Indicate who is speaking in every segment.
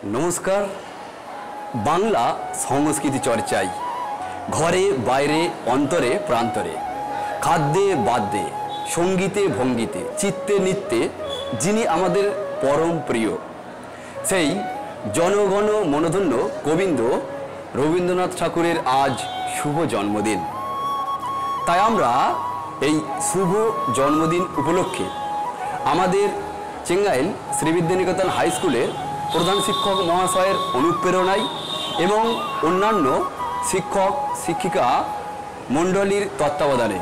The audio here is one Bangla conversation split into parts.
Speaker 1: নমস্কার। বাংলা সংস্কৃতি চর্চায় ঘরে বাইরে অন্তরে প্রান্তরে, খাদ্যে বাদ্যে, সঙ্গীতে ভঙ্গিতে, চিত্তে নৃত্যে যিনি আমাদের পরম প্রিয়, সেই জনগণ মনধন্য গোবিন্দ রবীন্দ্রনাথ ঠাকুরের আজ শুভ জন্মদিন। তাই আমরা এই শুভ জন্মদিন উপলক্ষে আমাদের চেঙ্গাইল শ্রীবিদ্যানিকেতন হাই স্কুলের প্রধান শিক্ষক মহাশয়ের অনুপ্রেরণায় এবং অন্যান্য শিক্ষক শিক্ষিকা মণ্ডলীর তত্ত্বাবধানে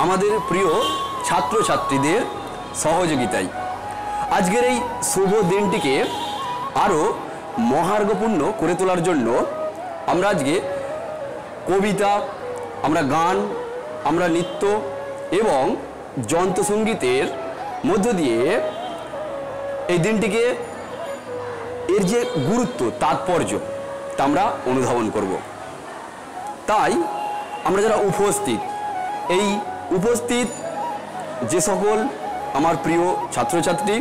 Speaker 1: আমাদের প্রিয় ছাত্রছাত্রীদের সহযোগিতায় আজকের এই শুভ দিনটিকে আরও মহার্ঘপূর্ণ করে তোলার জন্য আমরা আজকে কবিতা, আমরা গান, আমরা নৃত্য এবং যন্ত্রসঙ্গীতের মধ্য দিয়ে এই দিনটিকে এর যে গুরুত্ব তাৎপর্য তা আমরা অনুধাবন করব। তাই আমরা যারা উপস্থিত যে সকল আমার প্রিয় ছাত্রছাত্রী,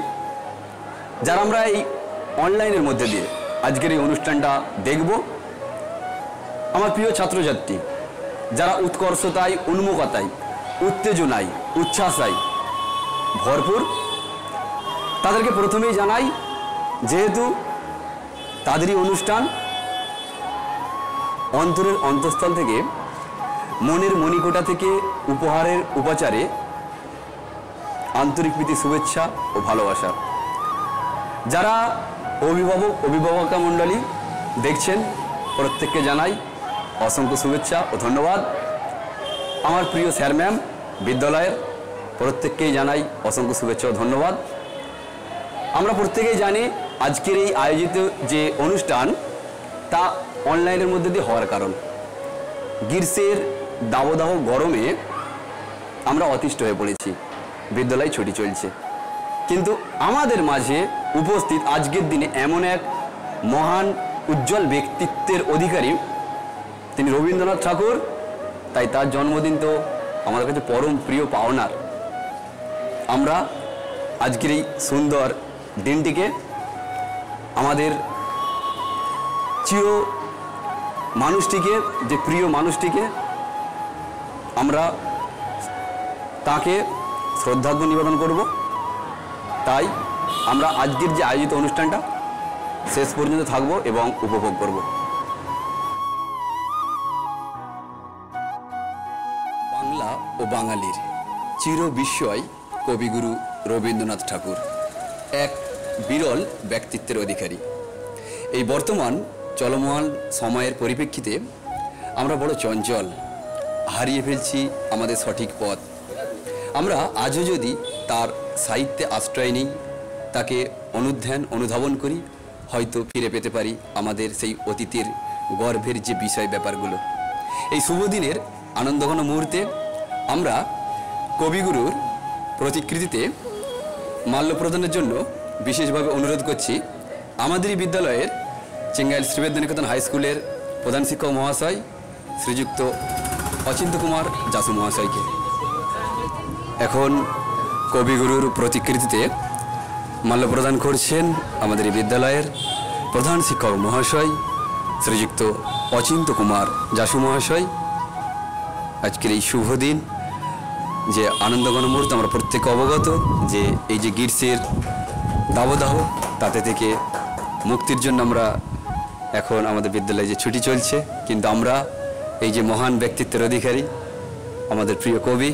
Speaker 1: যারা আমরা এই অনলাইনের মধ্যে দিয়ে আজকের এই অনুষ্ঠানটা দেখব, আমার প্রিয় ছাত্রছাত্রী যারা উৎকর্ষতায়, উন্মুখতায়, উত্তেজনায়, উচ্ছ্বাসায় ভরপুর, তাদেরকে প্রথমেই জানাই, যেহেতু তাদেরই অনুষ্ঠান, অন্তরের অন্তঃস্থল থেকে, মনের মণিকোটা থেকে উপহারের উপাচারে আন্তরিক প্রীতি, শুভেচ্ছা ও ভালোবাসা। যারা অভিভাবকা মণ্ডলী দেখছেন, প্রত্যেককে জানাই অসংখ্য শুভেচ্ছা ও ধন্যবাদ। আমার প্রিয় স্যার ম্যাম বিদ্যালয়ের প্রত্যেককেই জানাই অসংখ্য শুভেচ্ছা ও ধন্যবাদ। আমরা প্রত্যেকেই জানি আজকের এই আয়োজিত যে অনুষ্ঠান তা অনলাইনের মধ্যে দিয়ে হওয়ার কারণ গ্রীষ্মের দাবদাহ গরমে আমরা অতিষ্ঠ হয়ে পড়েছি, বিদ্যালয় ছুটি চলছে, কিন্তু আমাদের মাঝে উপস্থিত আজকের দিনে এমন এক মহান উজ্জ্বল ব্যক্তিত্বের অধিকারী তিনি রবীন্দ্রনাথ ঠাকুর। তাই তার জন্মদিন তো আমাদের কাছে পরম প্রিয় পাওনার। আমরা আজকের এই সুন্দর দিনটিকে আমাদের চির মানুষটিকে, যে প্রিয় মানুষটিকে, আমরা তাকে শ্রদ্ধার্ঘ্য নিবেদন করব। তাই আমরা আজকের যে আয়োজিত অনুষ্ঠানটা শেষ পর্যন্ত থাকব এবং উপভোগ করব। বাংলা ও বাঙালির চির বিস্ময় কবিগুরু রবীন্দ্রনাথ ঠাকুর এক বিরল ব্যক্তিত্বের অধিকারী। এই বর্তমান চলমান সময়ের পরিপ্রেক্ষিতে আমরা বড় চঞ্চল, হারিয়ে ফেলছি আমাদের সঠিক পথ। আমরা আজও যদি তার সাহিত্যে আশ্রয় নিই, তাকে অনুধাবন করি, হয়তো ফিরে পেতে পারি আমাদের সেই অতীতের গর্ভের যে বিষয় ব্যাপারগুলো। এই শুভ দিনের আনন্দঘন মুহূর্তে আমরা কবিগুরুর প্রতিকৃতিতে মাল্য প্রদানের জন্য বিশেষভাবে অনুরোধ করছি আমাদেরই বিদ্যালয়ের চেঙ্গাইল শ্রীবিদ্যানিকেতন হাই স্কুলের প্রধান শিক্ষক মহাশয় শ্রীযুক্ত অচিন্ত কুমার যাসু মহাশয়কে। এখন কবিগুরুর প্রতিকৃতিতে মাল্য প্রদান করছেন আমাদের এই বিদ্যালয়ের প্রধান শিক্ষক মহাশয় শ্রীযুক্ত অচিন্ত কুমার যাসু মহাশয়। আজকের এই শুভ দিন, যে আনন্দঘন মুহূর্তে আমরা প্রত্যেকে অবগত যে এই যে গ্রীষ্মের দাবদাহ, তাতে থেকে মুক্তির জন্য আমরা এখন আমাদের বিদ্যালয়ে যে ছুটি চলছে, কিন্তু আমরা এই যে মহান ব্যক্তিত্বের অধিকারী আমাদের প্রিয় কবি,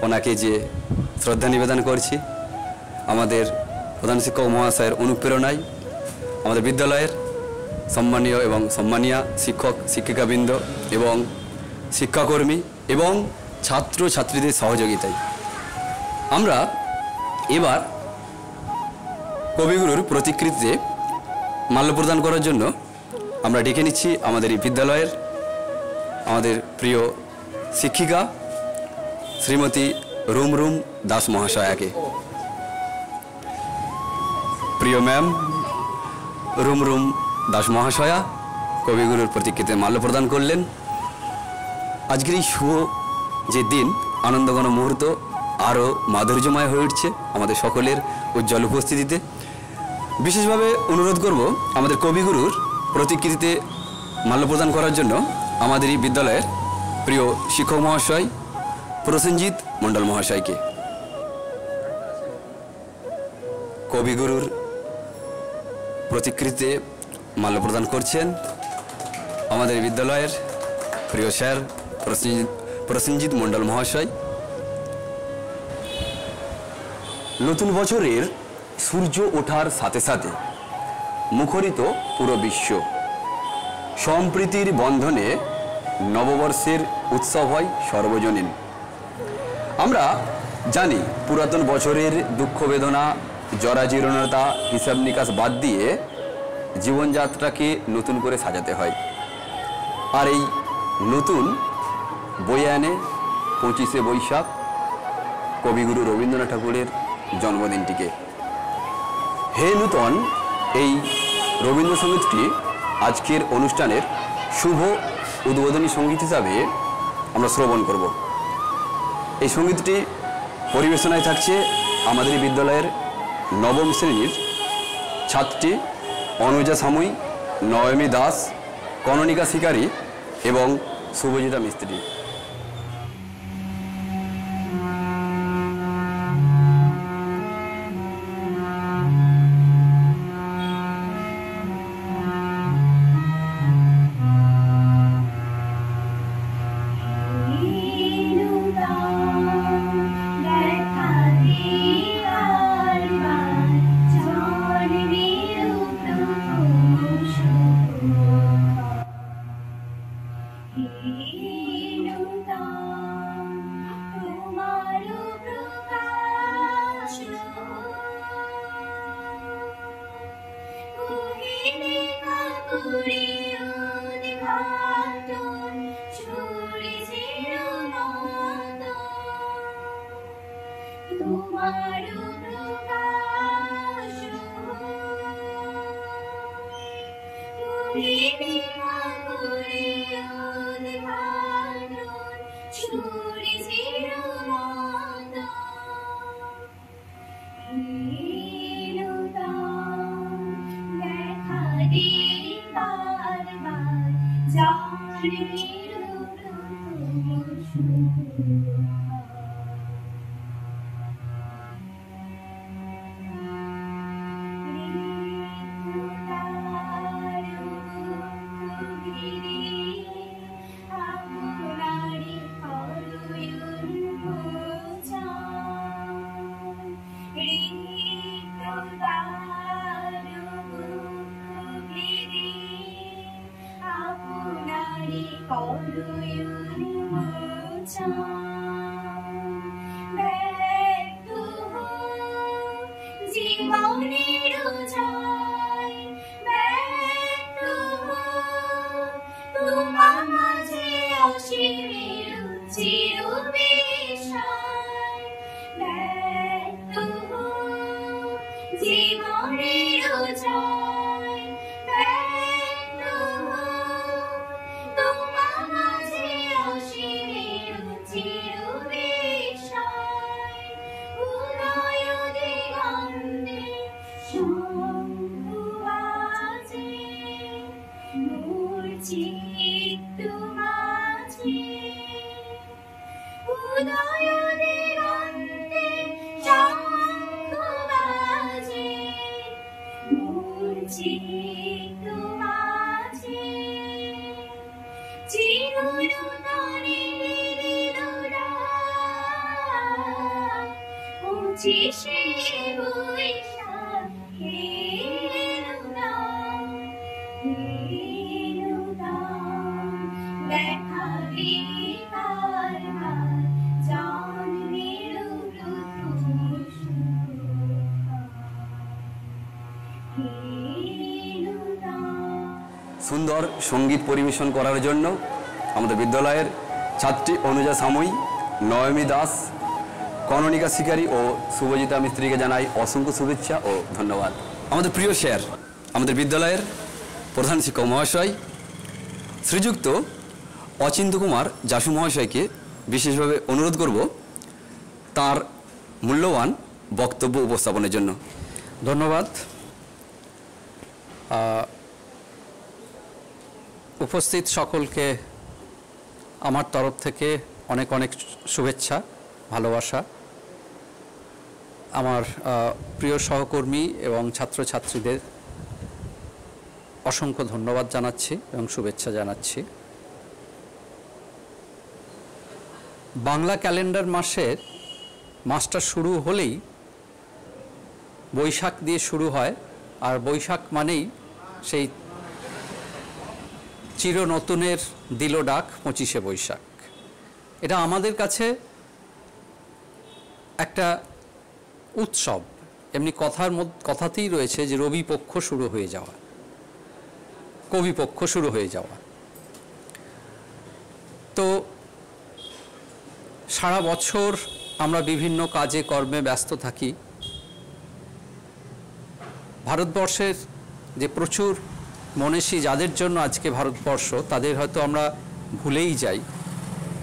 Speaker 1: ওনাকে যে শ্রদ্ধা নিবেদন করছি, আমাদের প্রধান শিক্ষক মহাশয়ের অনুপ্রেরণায় আমাদের বিদ্যালয়ের সম্মানীয় এবং সম্মানীয় শিক্ষক শিক্ষিকাবৃন্দ এবং শিক্ষাকর্মী এবং ছাত্র ছাত্রীদের সহযোগিতায় আমরা এবার কবিগুরুর প্রতিকৃতিতে মাল্য প্রদান করার জন্য আমরা ডেকে নিচ্ছি আমাদের এই বিদ্যালয়ের আমাদের প্রিয় শিক্ষিকা শ্রীমতী রুমরুম দাস মহাশয়াকে। প্রিয় ম্যাম রুমরুম দাস মহাশয়া কবিগুরুর প্রতিকৃতিতে মাল্য প্রদান করলেন। আজকের এই শুভ যে দিন, আনন্দঘন মুহূর্ত আরও মাধুর্যময় হয়ে উঠছে আমাদের সকলের উজ্জ্বল উপস্থিতিতে। বিশেষভাবে অনুরোধ করব আমাদের কবিগুরুর প্রতিকৃতিতে মাল্য প্রদান করার জন্য আমাদেরই বিদ্যালয়ের প্রিয় শিক্ষক মহাশয় প্রসেনজিৎ মণ্ডল মহাশয়কে। কবিগুরুর প্রতিকৃতিতে মাল্য প্রদান করছেন আমাদের বিদ্যালয়ের প্রিয় স্যার প্রসেনজিৎ মণ্ডল মহাশয়। নতুন বছরের সূর্য ওঠার সাথে সাথে মুখরিত পুরো বিশ্ব। সম্প্রীতির বন্ধনে নববর্ষের উৎসব হয় সর্বজনীন। আমরা জানি পুরাতন বছরের দুঃখ বেদনা জরাজীর্ণতা হিসাব নিকাশ বাদ দিয়ে জীবনযাত্রাকে নতুন করে সাজাতে হয়। আর এই নতুন বয়ে আনে 25শে বৈশাখ কবিগুরু রবীন্দ্রনাথ ঠাকুরের জন্মদিনটিকে। হে নূতন এই রবীন্দ্রসঙ্গীতটি আজকের অনুষ্ঠানের শুভ উদ্বোধনী সঙ্গীত হিসাবে আমরা শ্রবণ করব। এই সঙ্গীতটি পরিবেশনায় থাকছে আমাদের বিদ্যালয়ের নবম শ্রেণীর ছাত্রী অনুজা সামুই, নয়মী দাস, কননিকা শিকারী এবং শুভজিতা মিস্ত্রি। সুন্দর সঙ্গীত পরিবেশন করার জন্য আমাদের বিদ্যালয়ের ছাত্রী অনুজা সামুই, নয়মী দাস, কননিকা শিকারী ও শুভজিতা মিস্ত্রিকে জানাই অসংখ্য শুভেচ্ছা ও ধন্যবাদ। আমাদের প্রিয় স্যার, আমাদের বিদ্যালয়ের প্রধান শিক্ষক মহাশয় শ্রীযুক্ত অচিন্ত কুমার যাসু মহাশয়কে বিশেষভাবে অনুরোধ করব তার মূল্যবান বক্তব্য উপস্থাপনের জন্য।
Speaker 2: ধন্যবাদ। উপস্থিত সকলকে আমার তরফ থেকে অনেক অনেক শুভেচ্ছা, ভালোবাসা। আমার প্রিয় সহকর্মী এবং ছাত্রছাত্রীদের অসংখ্য ধন্যবাদ জানাচ্ছি এবং শুভেচ্ছা জানাচ্ছি। বাংলা ক্যালেন্ডার মাসটা শুরু হলেই বৈশাখ দিয়ে শুরু হয়, আর বৈশাখ মানেই সেই চির নতুনের দিল ডাক 25শে বৈশাখ। এটা আমাদের কাছে একটা উৎসব। এমনি কথাতেই রয়েছে যে রবি পক্ষ শুরু হয়ে যাওয়া, কবি পক্ষ শুরু হয়ে যাওয়া। তো সারা বছর আমরা বিভিন্ন কাজে কর্মে ব্যস্ত থাকি। ভারতবর্ষের যে প্রচুর মনীষী যাদের জন্য আজকে ভারতবর্ষ, তাদের হয়তো আমরা ভুলেই যাই,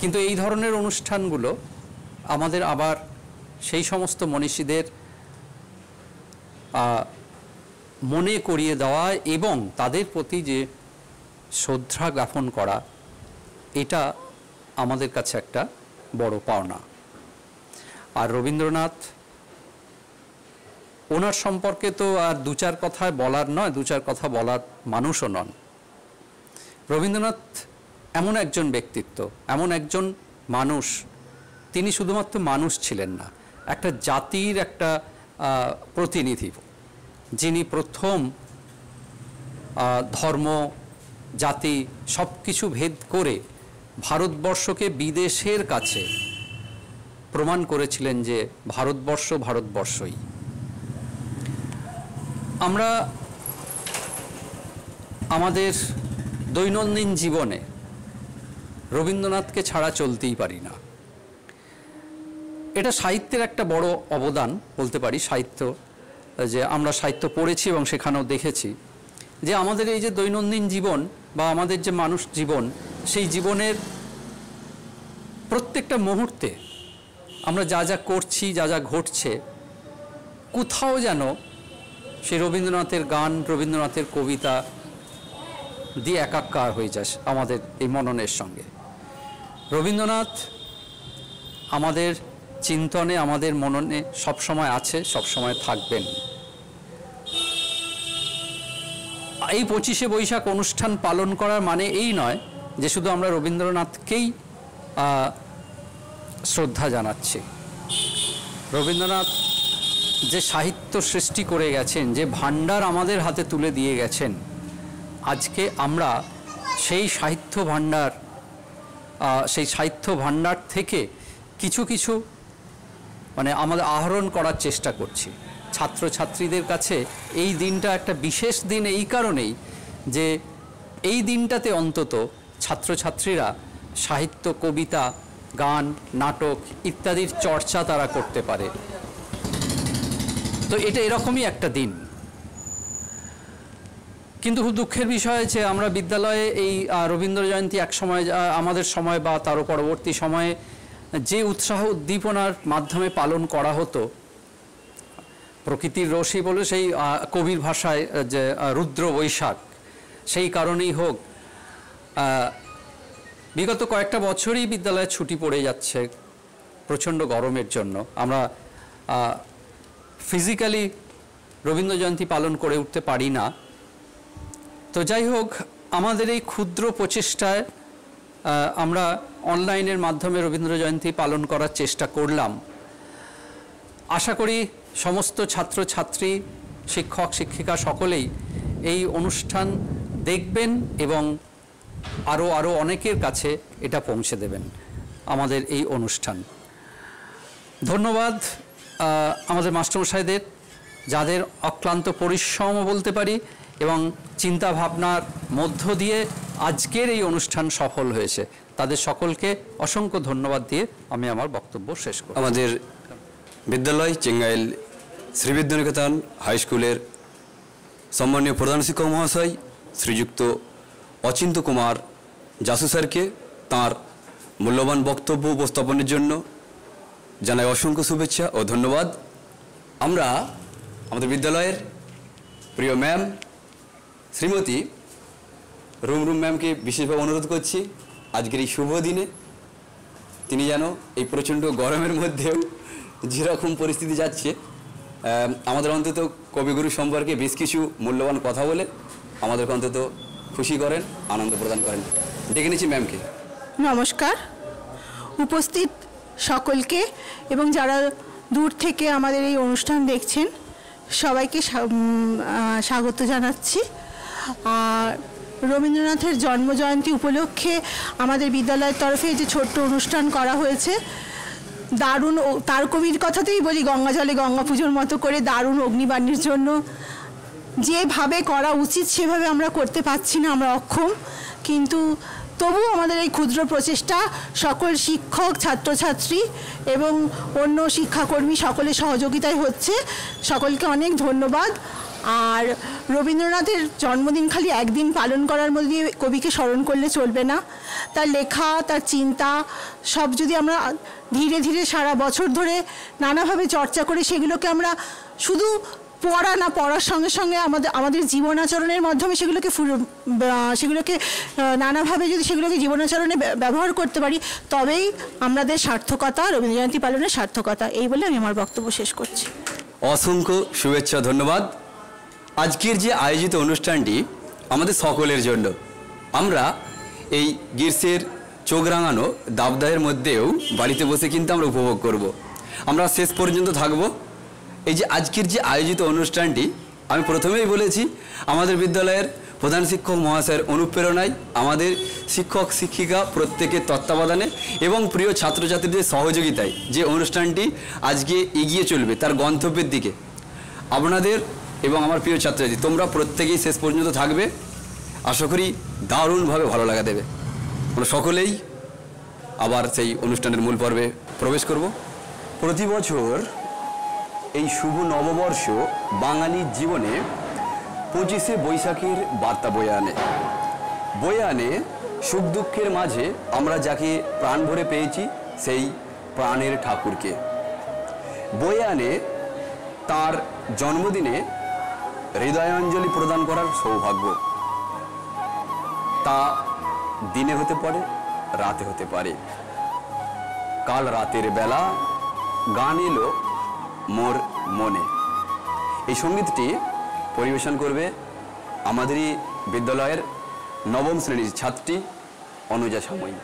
Speaker 2: কিন্তু এই ধরনের অনুষ্ঠানগুলো আমাদের আবার সেই সমস্ত মনীষীদের মনে করিয়ে দেওয়া এবং তাদের প্রতি যে শ্রদ্ধা জ্ঞাপন করা, এটা আমাদের কাছে একটা বড় পাওনা। আর রবীন্দ্রনাথ, ওনার সম্পর্কে তো আর দু চার কথায় বলার নয়, দু চার কথা বলার মানুষও নন। রবীন্দ্রনাথ এমন একজন ব্যক্তিত্ব, এমন একজন মানুষ, তিনি শুধুমাত্র মানুষ ছিলেন না, একটা জাতির একটা প্রতিনিধি, যিনি প্রথম ধর্ম জাতি সব কিছু ভেদ করে ভারতবর্ষকে বিদেশের কাছে প্রমাণ করেছিলেন যে ভারতবর্ষ ভারতবর্ষই। আমরা আমাদের দৈনন্দিন জীবনে রবীন্দ্রনাথকে ছাড়া চলতেই পারি না। এটা সাহিত্যের একটা বড় অবদান বলতে পারি। সাহিত্য, যে আমরা সাহিত্য পড়েছি এবং সেখানেও দেখেছি যে আমাদের এই যে দৈনন্দিন জীবন বা আমাদের যে মানুষ জীবন, সেই জীবনের প্রত্যেকটা মুহূর্তে আমরা যা যা করছি, যা যা ঘটছে, কোথাও যেন সেই রবীন্দ্রনাথের গান, রবীন্দ্রনাথের কবিতা দিয়ে একাকার হয়ে যায় আমাদের এই মননের সঙ্গে। রবীন্দ্রনাথ আমাদের চিন্তনে, আমাদের মননে সবসময় আছে, সবসময় থাকবেন। এই 25শে বৈশাখ অনুষ্ঠান পালন করার মানে এই নয় যে শুধু আমরা রবীন্দ্রনাথকেই শ্রদ্ধা জানাচ্ছি। রবীন্দ্রনাথ যে সাহিত্য সৃষ্টি করে গেছেন, যে ভাণ্ডার আমাদের হাতে তুলে দিয়ে গেছেন, আজকে আমরা সেই সাহিত্য ভাণ্ডার থেকে কিছু কিছু মানে আমাদের আহরণ করার চেষ্টা করছি। ছাত্রছাত্রীদের কাছে এই দিনটা একটা বিশেষ দিন এই কারণেই যে এই দিনটাতে অন্তত ছাত্রছাত্রীরা সাহিত্য, কবিতা, গান, নাটক ইত্যাদির চর্চা তারা করতে পারে। তো এটা এরকমই একটা দিন। কিন্তু খুব দুঃখের বিষয় যে আমরা বিদ্যালয়ে এই রবীন্দ্র জয়ন্তী এক সময় আমাদের সময় বা তারও পরবর্তী সময়ে যে উৎসাহ উদ্দীপনার মাধ্যমে পালন করা হতো, প্রকৃতির রসি বলে সেই কবির ভাষায় যে রুদ্র বৈশাখ, সেই কারণেই হোক বিগত কয়েকটা বছরই বিদ্যালয়ে ছুটি পড়ে যাচ্ছে প্রচণ্ড গরমের জন্য। আমরা ফিজিক্যালি রবীন্দ্র জয়ন্তী পালন করে উঠতে পারি না। তো যাই হোক, আমাদের এই ক্ষুদ্র প্রচেষ্টায় আমরা অনলাইনের মাধ্যমে রবীন্দ্র জয়ন্তী পালন করার চেষ্টা করলাম। আশা করি সমস্ত ছাত্রছাত্রী, শিক্ষক শিক্ষিকা সকলেই এই অনুষ্ঠান দেখবেন এবং আরও অনেকের কাছে এটা পৌঁছে দেবেন আমাদের এই অনুষ্ঠান। ধন্যবাদ আমাদের মাস্টারমশাইদের, যাদের অক্লান্ত পরিশ্রম বলতে পারি এবং চিন্তা ভাবনার মধ্য দিয়ে আজকের এই অনুষ্ঠান সফল হয়েছে। তাদের সকলকে অসংখ্য ধন্যবাদ দিয়ে আমি আমার বক্তব্য শেষ করি।
Speaker 1: আমাদের বিদ্যালয় চেঙ্গাইল শ্রীবিদ্যানিকেতন হাই স্কুলের সম্মানীয় প্রধান শিক্ষক মহাশয় শ্রীযুক্ত অচিন্ত কুমার জাসু স্যারকে তাঁর মূল্যবান বক্তব্য উপস্থাপনের জন্য জানাই অসংখ্য শুভেচ্ছা ও ধন্যবাদ। আমরা আমাদের বিদ্যালয়ের প্রিয় ম্যাম শ্রীমতী রুমরুম ম্যামকে বিশেষভাবে অনুরোধ করছি আজকের এই শুভ দিনে তিনি যেন এই প্রচণ্ড গরমের মধ্যেও যেরকম পরিস্থিতি যাচ্ছে আমাদের অন্তত কবিগুরু সম্পর্কে বেশ কিছু মূল্যবান কথা বলে আমাদেরকে অন্তত খুশি করেন, আনন্দ প্রদান করেন। ডেকে নিচ্ছি ম্যামকে।
Speaker 3: নমস্কার উপস্থিত সকলকে এবং যারা দূর থেকে আমাদের এই অনুষ্ঠান দেখছেন সবাইকে স্বাগত জানাচ্ছি। আর রবীন্দ্রনাথের জন্মজয়ন্তী উপলক্ষে আমাদের বিদ্যালয়ের তরফে যে ছোট্ট অনুষ্ঠান করা হয়েছে, দারুণ, তার কবির কথাতেই বলি, গঙ্গা জলে গঙ্গা পুজোর মতো করে দারুণ অগ্নিবাণীর জন্য যেভাবে করা উচিত সেভাবে আমরা করতে পারছি না, আমরা অক্ষম। কিন্তু তবুও আমাদের এই ক্ষুদ্র প্রচেষ্টা সকল শিক্ষক, ছাত্রছাত্রী এবং অন্য শিক্ষাকর্মী সকলের সহযোগিতায় হচ্ছে। সকলকে অনেক ধন্যবাদ। আর রবীন্দ্রনাথের জন্মদিন খালি একদিন পালন করার মধ্যে কবিকে স্মরণ করলে চলবে না। তার লেখা, তার চিন্তা সব যদি আমরা ধীরে ধীরে সারা বছর ধরে নানাভাবে চর্চা করে সেগুলোকে আমরা শুধু পড়া না, পড়ার সঙ্গে সঙ্গে আমাদের জীবনাচরণের মাধ্যমে সেগুলোকে নানাভাবে যদি সেগুলোকে জীবনাচরণে ব্যবহার করতে পারি তবেই আমাদের সার্থকতা, রবীন্দ্র জয়ন্তী পালনের সার্থকতা। এই বলে আমি আমার বক্তব্য শেষ করছি।
Speaker 1: অসংখ্য শুভেচ্ছা, ধন্যবাদ। আজকের যে আয়োজিত অনুষ্ঠানটি আমাদের সকলের জন্য, আমরা এই গ্রীষ্মের চোখ রাঙানো দাবদাহের মধ্যেও বাড়িতে বসে কিন্তু আমরা উপভোগ করব, আমরা শেষ পর্যন্ত থাকব। এই যে আজকের যে আয়োজিত অনুষ্ঠানটি, আমি প্রথমেই বলেছি আমাদের বিদ্যালয়ের প্রধান শিক্ষক মহাশয়ের অনুপ্রেরণায়, আমাদের শিক্ষক শিক্ষিকা প্রত্যেকের তত্ত্বাবধানে এবং প্রিয় ছাত্রছাত্রীদের সহযোগিতায় যে অনুষ্ঠানটি আজকে এগিয়ে চলবে তার গন্তব্যের দিকে, আপনাদের এবং আমার প্রিয় ছাত্রছাত্রী তোমরা প্রত্যেকেই শেষ পর্যন্ত থাকবে। আশা করি দারুণভাবে ভালো লাগা দেবে। আমরা সকলেই আবার সেই অনুষ্ঠানের মূল পর্বে প্রবেশ করব। প্রতি বছর এই শুভ নববর্ষ বাঙালির জীবনে 25শে বৈশাখের বার্তা বয়ে আনে সুখ দুঃখের মাঝে আমরা যাকে প্রাণ ভরে পেয়েছি সেই প্রাণের ঠাকুরকে, বয়ে আনে তার জন্মদিনে হৃদয়াঞ্জলি প্রদান করার সৌভাগ্য। তা দিনে হতে পারে, রাতে হতে পারে। কাল রাতের বেলা গান এলো মোর মনে, এই সঙ্গীতটি পরিবেশন করবে আমাদেরই বিদ্যালয়ের নবম শ্রেণীর ছাত্রী অনুজা সাময়ী।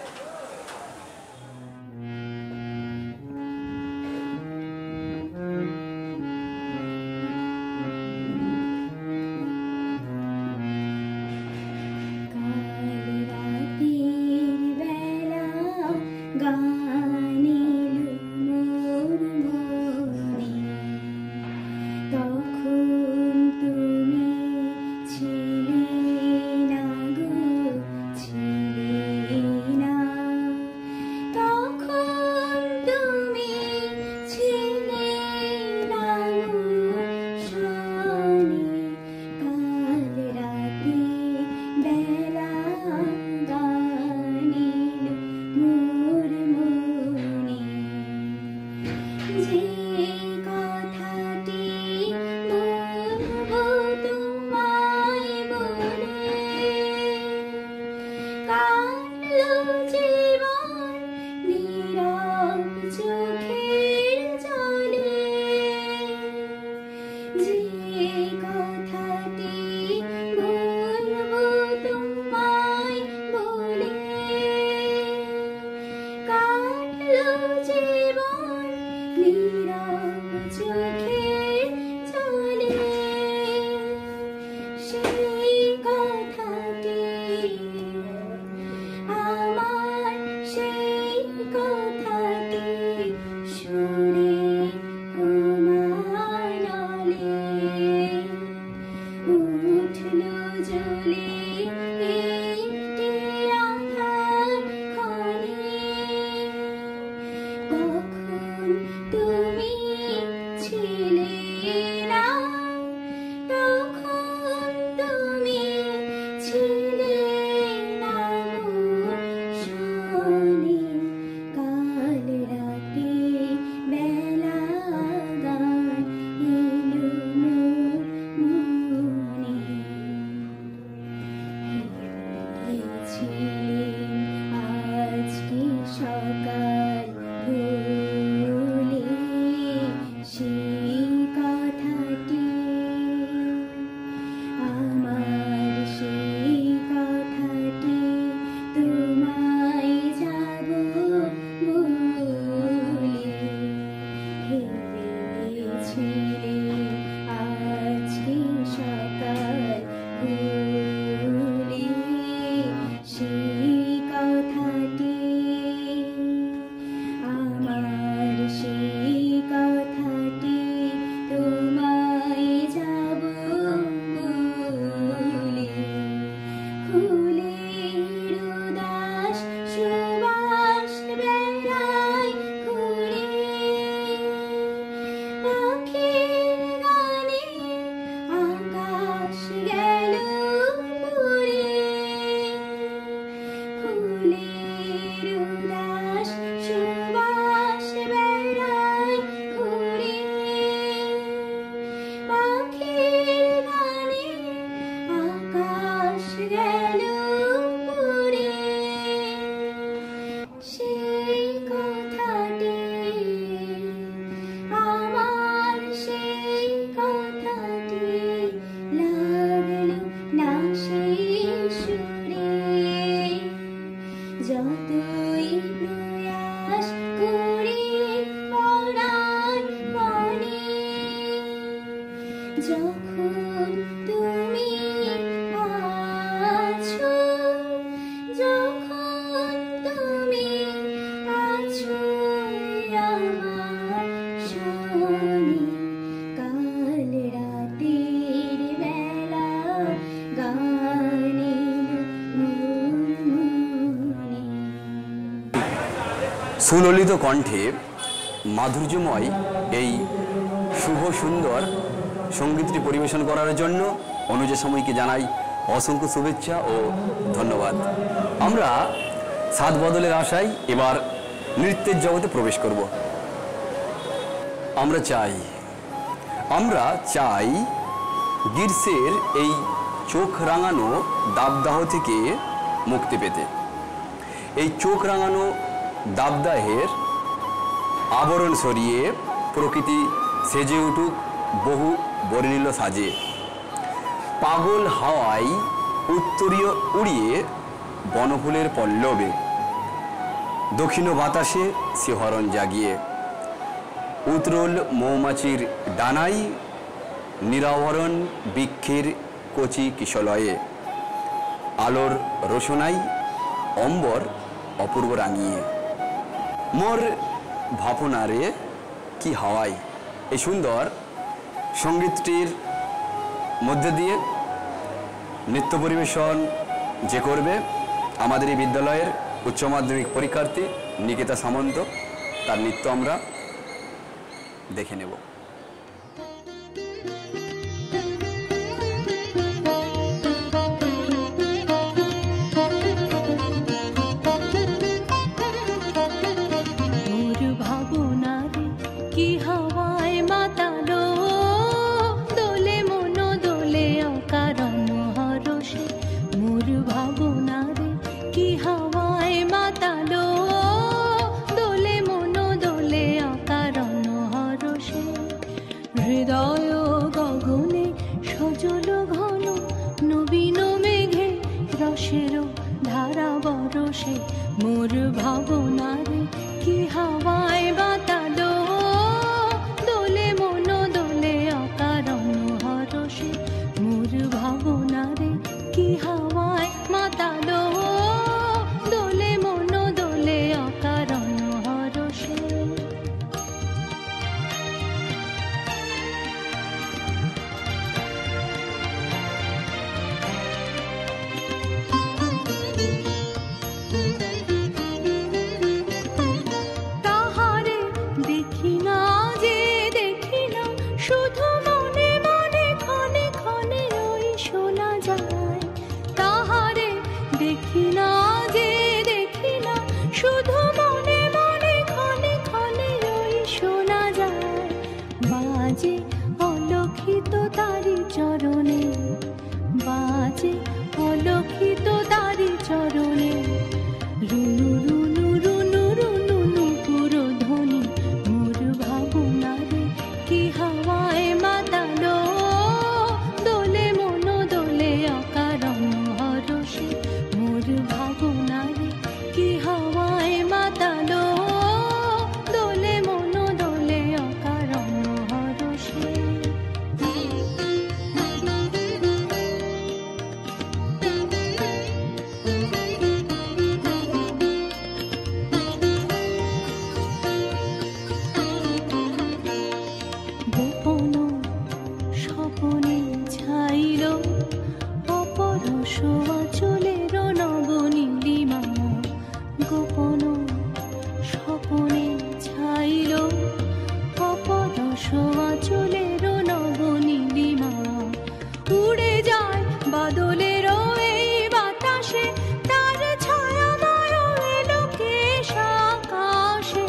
Speaker 4: চোখের জলে যে যখন তুমি আছো, যখন তুমি আছো আমার শোনে, কাল রাতের বেলা গানের মুনমুনে।
Speaker 1: সুললিত কণ্ঠে মাধুর্যময় এই শুভ সুন্দর সঙ্গীতটি পরিবেশন করার জন্য অনুজা সাময়িককে জানাই অসংখ্য শুভেচ্ছা ও ধন্যবাদ। আমরা সাত বদলের আশায় এবার নৃত্যের জগতে প্রবেশ করব। আমরা চাই গ্রীষ্মের এই চোখ রাঙানো দাবদাহ থেকে মুক্তি পেতে। এই চোখ রাঙানো দাবদাহের আবরণ সরিয়ে প্রকৃতি সেজে উঠুক বহু বর্ণিল সাজে। পাগল হাওয়ায় উত্তরীয় উড়িয়ে বনফুলের পল্লবে, দক্ষিণ বাতাসে শিহরণ জাগিয়ে, উত্তরল মৌমাছির ডানাই নিরাবরণ বৃক্ষের কচি কিশলয়ে, আলোর রোশনাই অম্বর অপূর্ব রাঙিয়ে। মোর ভাবনারে কি হাওয়াই। এই সুন্দর সঙ্গীতটির মধ্যে দিয়ে নৃত্য পরিবেশন যে করবে আমাদের এই বিদ্যালয়ের উচ্চ মাধ্যমিক পরীক্ষার্থী নিকেতা সামন্ত, তার নৃত্য আমরা দেখে নেব।
Speaker 4: হৃদয় গগনে সজল ঘন নবীন মেঘে রসের ধারা বরসে, মোর ভাবনারে কি হাওয়ায় বাতালো, দোলে মন দোলে অকারণ হরসে, মোর ভাবনারে কি হাওয়ায় মাতালো, দোলে মন দোলে অকারণ হরসে। শুধু মনে মনে ক্ষণে ক্ষণে ওই শোনা যায়, তাহারে দেখি না যে দেখি না, শুধু মনে মনে ক্ষণে ক্ষণে ওই শোনা যায়, বাজে অলক্ষিত তারি চরণে, বাজে অলক্ষিত তারি চরণে, রুনু রুনু রুনু রুনু নুপুর ধ্বনি, মোর ভাবনারে কি হাওয়ায় মাতালো, দোলে মন দোলে অকারণ হরসে, মোর ভাবনারে কি হাওয়ায় মাতালো, দোলে মন দোলে অকারণ হরসে। গোপন স্বপনে ছাইল অপরশ আঁচলের নবনীলিমা, গোপন স্বপনে ছাইল অপরশ আঁচলের নবনীলিমা, উড়ে যায় বাদলের এই বাতাসে, তার ছায়াময় এলোকেশ আকাশে,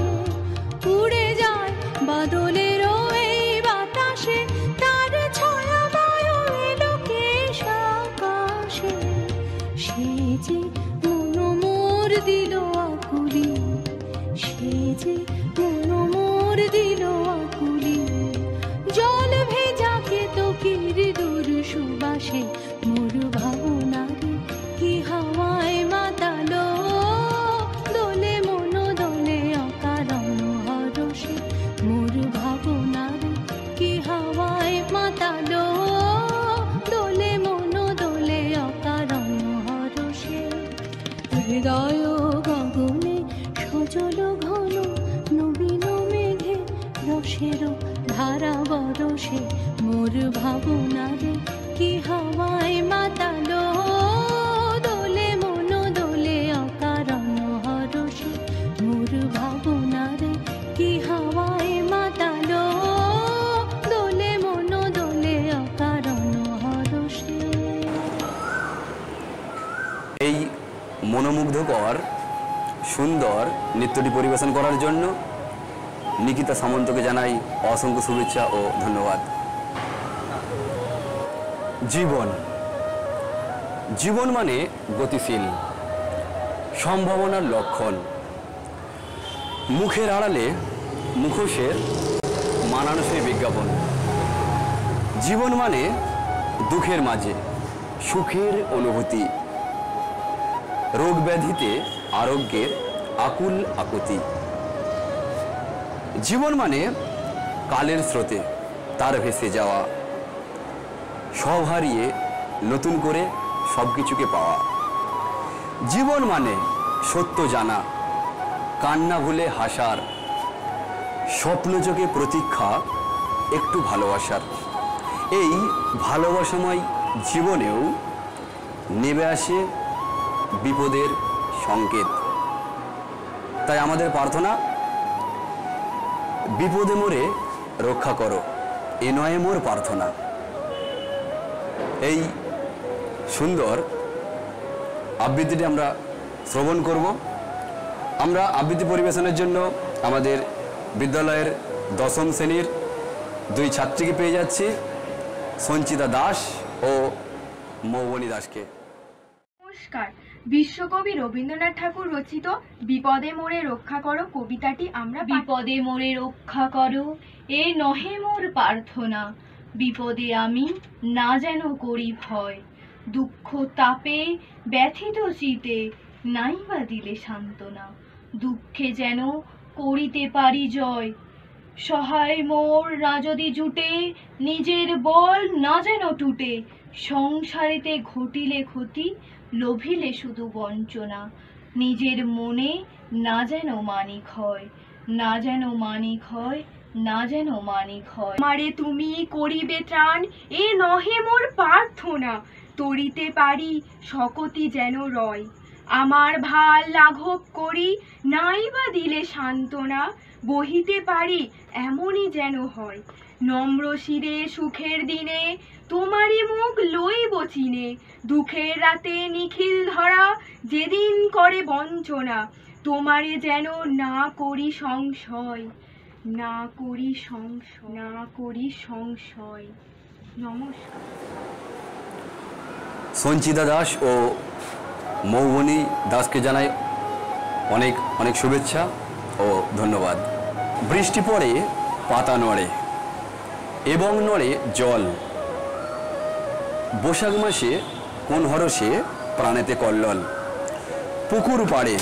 Speaker 4: উড়ে যায় বাদলের এই বাতাসে, তার ছায়াময় এলোকেশ আকাশে, সে যে মন মোর দিল আকুলি, সে যে মন মোর দিল আকুলি, জল ভেজা কেতকীর দূর সুবাসে, মোর ভাবনারে কি হাওয়ায় মাতালো, দোলে মন দোলে অকারণ হরসে, মোর ভাবনারে কি হাওয়ায় মাতালো। ভাবনা রে কি হাওয়ায় মাতালো, দোলে মন দোলে অকারণ হরষে মোর ভাবনা রে কি হাওয়ায় মাতালো, দোলে মন দোলে অকারণ হরষে।
Speaker 1: এই মনোমুগ্ধকর সুন্দর নৃত্যটি পরিবেশন করার জন্য নিকিতা সামন্তকে জানাই অসংখ্য শুভেচ্ছা ও ধন্যবাদ। জীবন, জীবন মানে গতিশীল, সম্ভাবনার লক্ষণ। মুখের আড়ালে মুখোশের মানানসই বিজ্ঞাপন। জীবন মানে দুঃখের মাঝে সুখের অনুভূতি, রোগ ব্যাধিতে আরোগ্যের আকুল আকুতি। জীবন মানে কালের স্রোতে তার ভেসে যাওয়া, সব হারিয়ে নতুন করে সব কিছুকে পাওয়া। জীবন মানে সত্য জানা, কান্না ভুলে হাসার, স্বপ্ন চোখে প্রতীক্ষা একটু ভালোবাসার। এই ভালোবাসাময় জীবনেও নেমে আসে বিপদের সংকেত। তাই আমাদের প্রার্থনা, বিপদে মোরে রক্ষা করো, এ নয় মোর প্রার্থনা। এই সুন্দর আবৃত্তিটি আমরা শ্রবণ করব। আমরা আবৃত্তি পরিবেশনের জন্য আমাদের বিদ্যালয়ের 10ম শ্রেণীর 2 ছাত্রীকে পেয়ে যাচ্ছি, সঞ্চিতা দাস ও মৌবনী দাসকে।
Speaker 5: নমস্কার। বিশ্বকবি রবীন্দ্রনাথ ঠাকুর রচিত বিপদে মোরে রক্ষা করো কবিতাটি আমরা
Speaker 4: বিপদে মোরে রক্ষা করো এ নহে মোর প্রার্থনা, বিপদে আমি না যেন করি ভয়, দুঃখ তাপে ব্যথিত চিতে নাই বা দিলে সান্ত্বনা, দুঃখে যেন করিতে পারি জয়, সহায় মোর না যদি জুটে নিজের বল না যেন টুটে, সংসারেতে ঘটিলে ক্ষতি লোভিলে শুধু বঞ্চনা, নিজের মনে না যেন মানিক হয়, না যেন মানিক হয়, না যেন মানিক হয়।
Speaker 5: আমারে তুমি করিবে ত্রাণ এ নহে মোর প্রার্থনা, তরিতে পারি শকতি যেন রয়, আমার ভাল লাঘব করি নাই বা দিলে সান্ত্বনা, বহিতে পারি এমনই যেন হয়, নম্র শিরে সুখের দিনে তোমারই মুখ লইব চিনে, দুঃখের রাতে নিখিল ধরা যেদিন করে বঞ্চনা, তোমারে যেন না করি সংশয়, না করি সংশয়, না করি সংশয়। নমস্কার।
Speaker 1: সঞ্চিতা দাস ও মৌবনী দাসকে জানাই অনেক অনেক শুভেচ্ছা ও ধন্যবাদ। বৃষ্টি পড়ে পাতা নড়ে এবং নড়ে জল, বৈশাখ মাসে কোন হরষে প্রাণেতে কল্লোল, পুকুর পাড়ে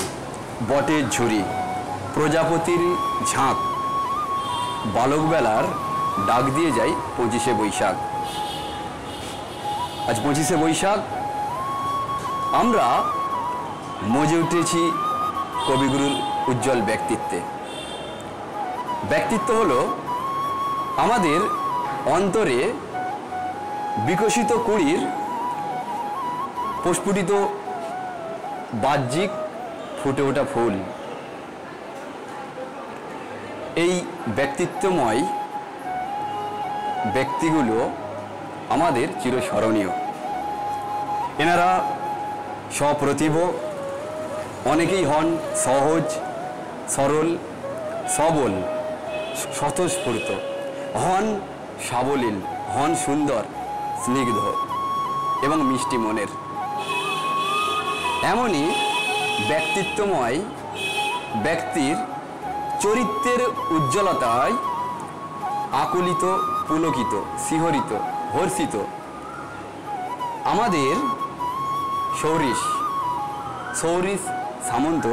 Speaker 1: বটের ঝুড়ি প্রজাপতির ঝাঁক, বালকবেলার ডাক দিয়ে যায় 25শে বৈশাখ। আজ 25শে বৈশাখ আমরা মজে উঠেছি কবিগুরুর উজ্জ্বল ব্যক্তিত্বে। ব্যক্তিত্ব হলো আমাদের অন্তরে বিকশিত কুড়ির প্রস্ফুটিত বাহ্যিক ফুটে ওঠা ফুল। এই ব্যক্তিত্বময় ব্যক্তিগুলো আমাদের চিরস্মরণীয়। এনারা সপ্রতিভ, অনেকেই হন সহজ সরল সবল স্বতঃস্ফূর্ত, হন সাবলীল, হন সুন্দর স্নিগ্ধ এবং মিষ্টি মনের। এমনই ব্যক্তিত্বময় ব্যক্তির চরিত্রের উজ্জ্বলতায় আকুলিত, পুলকিত, শিহরিত, হর্ষিত আমাদের সৌরিশ সামন্ত,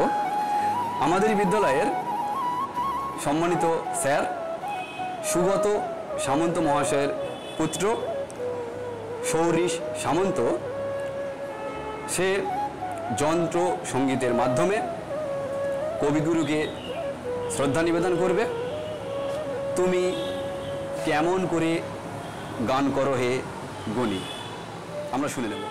Speaker 1: আমাদের বিদ্যালয়ের সম্মানিত স্যার সুগত সামন্ত মহাশয়ের পুত্র সৌরিশ সামন্ত। সে যন্ত্র সঙ্গীতের মাধ্যমে কবিগুরুকে শ্রদ্ধা নিবেদন করবে। তুমি কেমন করে গান করো হে গণি। আমরা শুনে নেব।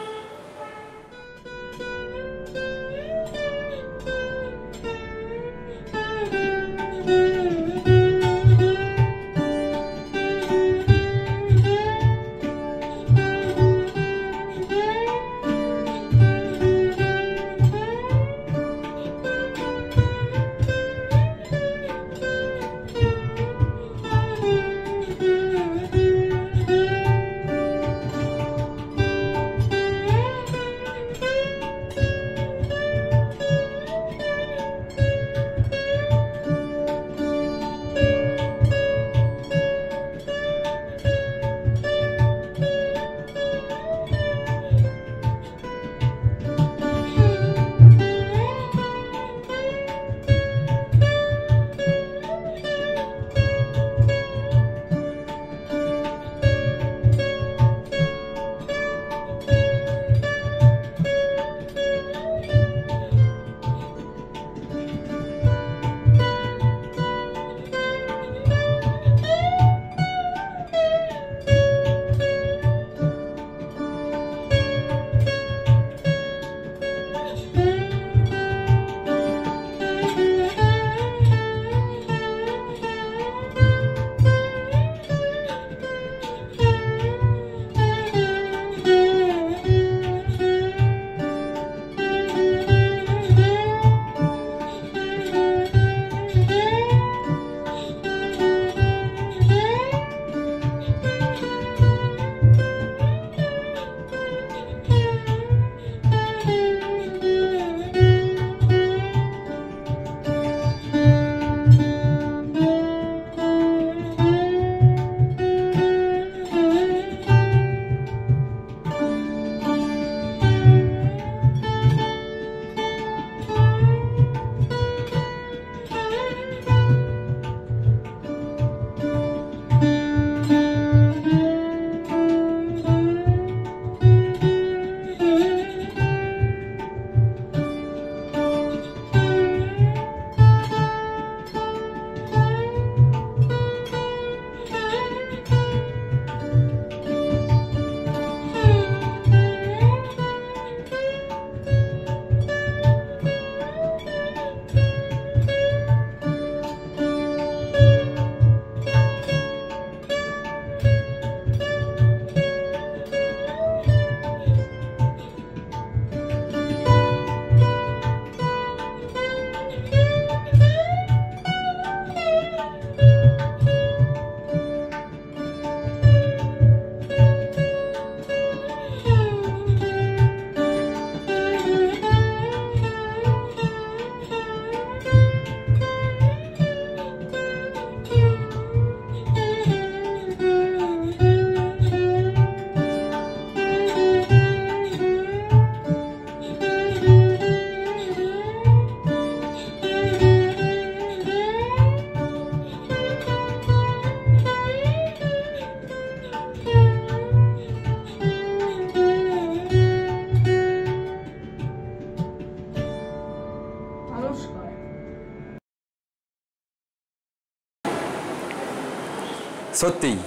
Speaker 1: সত্যিই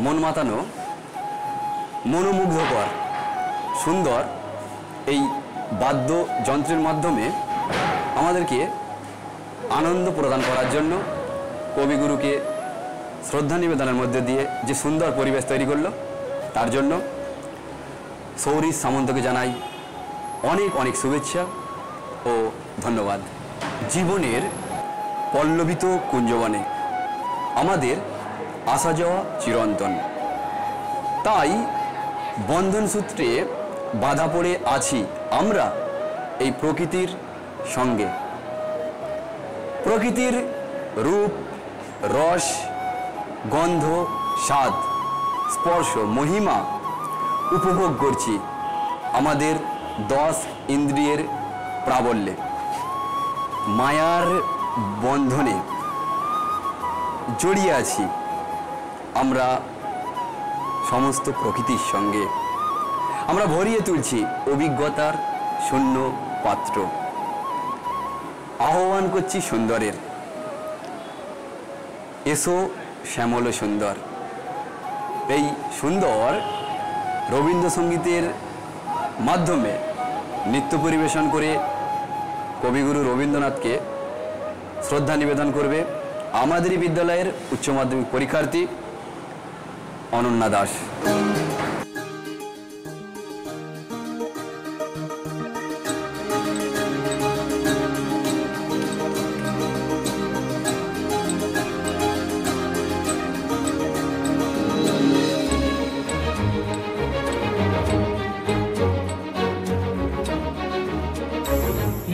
Speaker 1: মন মাতানো, মনোমুগ্ধকর, সুন্দর এই বাদ্যযন্ত্রের মাধ্যমে আমাদেরকে আনন্দ প্রদান করার জন্য কবিগুরুকে শ্রদ্ধা নিবেদনের মধ্যে দিয়ে যে সুন্দর পরিবেশ তৈরি করলো, তার জন্য সৌরী সামন্তকে জানাই অনেক অনেক শুভেচ্ছা ও ধন্যবাদ। জীবনের পল্লবিত কুঞ্জবনে আমাদের আসা যাওয়া চিরন্তন, তাই বন্ধন সূত্রে বাধা পড়ে আছি আমরা এই প্রকৃতির সঙ্গে। প্রকৃতির রূপ, রস, গন্ধ, স্বাদ, স্পর্শ, মহিমা উপভোগ করছি আমাদের 10 ইন্দ্রিয়ের প্রাবল্যে। মায়ার বন্ধনে জড়িয়ে আছি আমরা সমস্ত প্রকৃতির সঙ্গে। আমরা ভরিয়ে তুলছি অভিজ্ঞতার শূন্য পাত্র, আহ্বান করছি সুন্দরের, এসো শ্যামল সুন্দর। এই সুন্দর রবীন্দ্রসঙ্গীতের মাধ্যমে নৃত্য পরিবেশন করে কবিগুরু রবীন্দ্রনাথকে শ্রদ্ধা নিবেদন করবে আমাদেরই বিদ্যালয়ের উচ্চ মাধ্যমিক পরীক্ষার্থী অনন্যা দাস।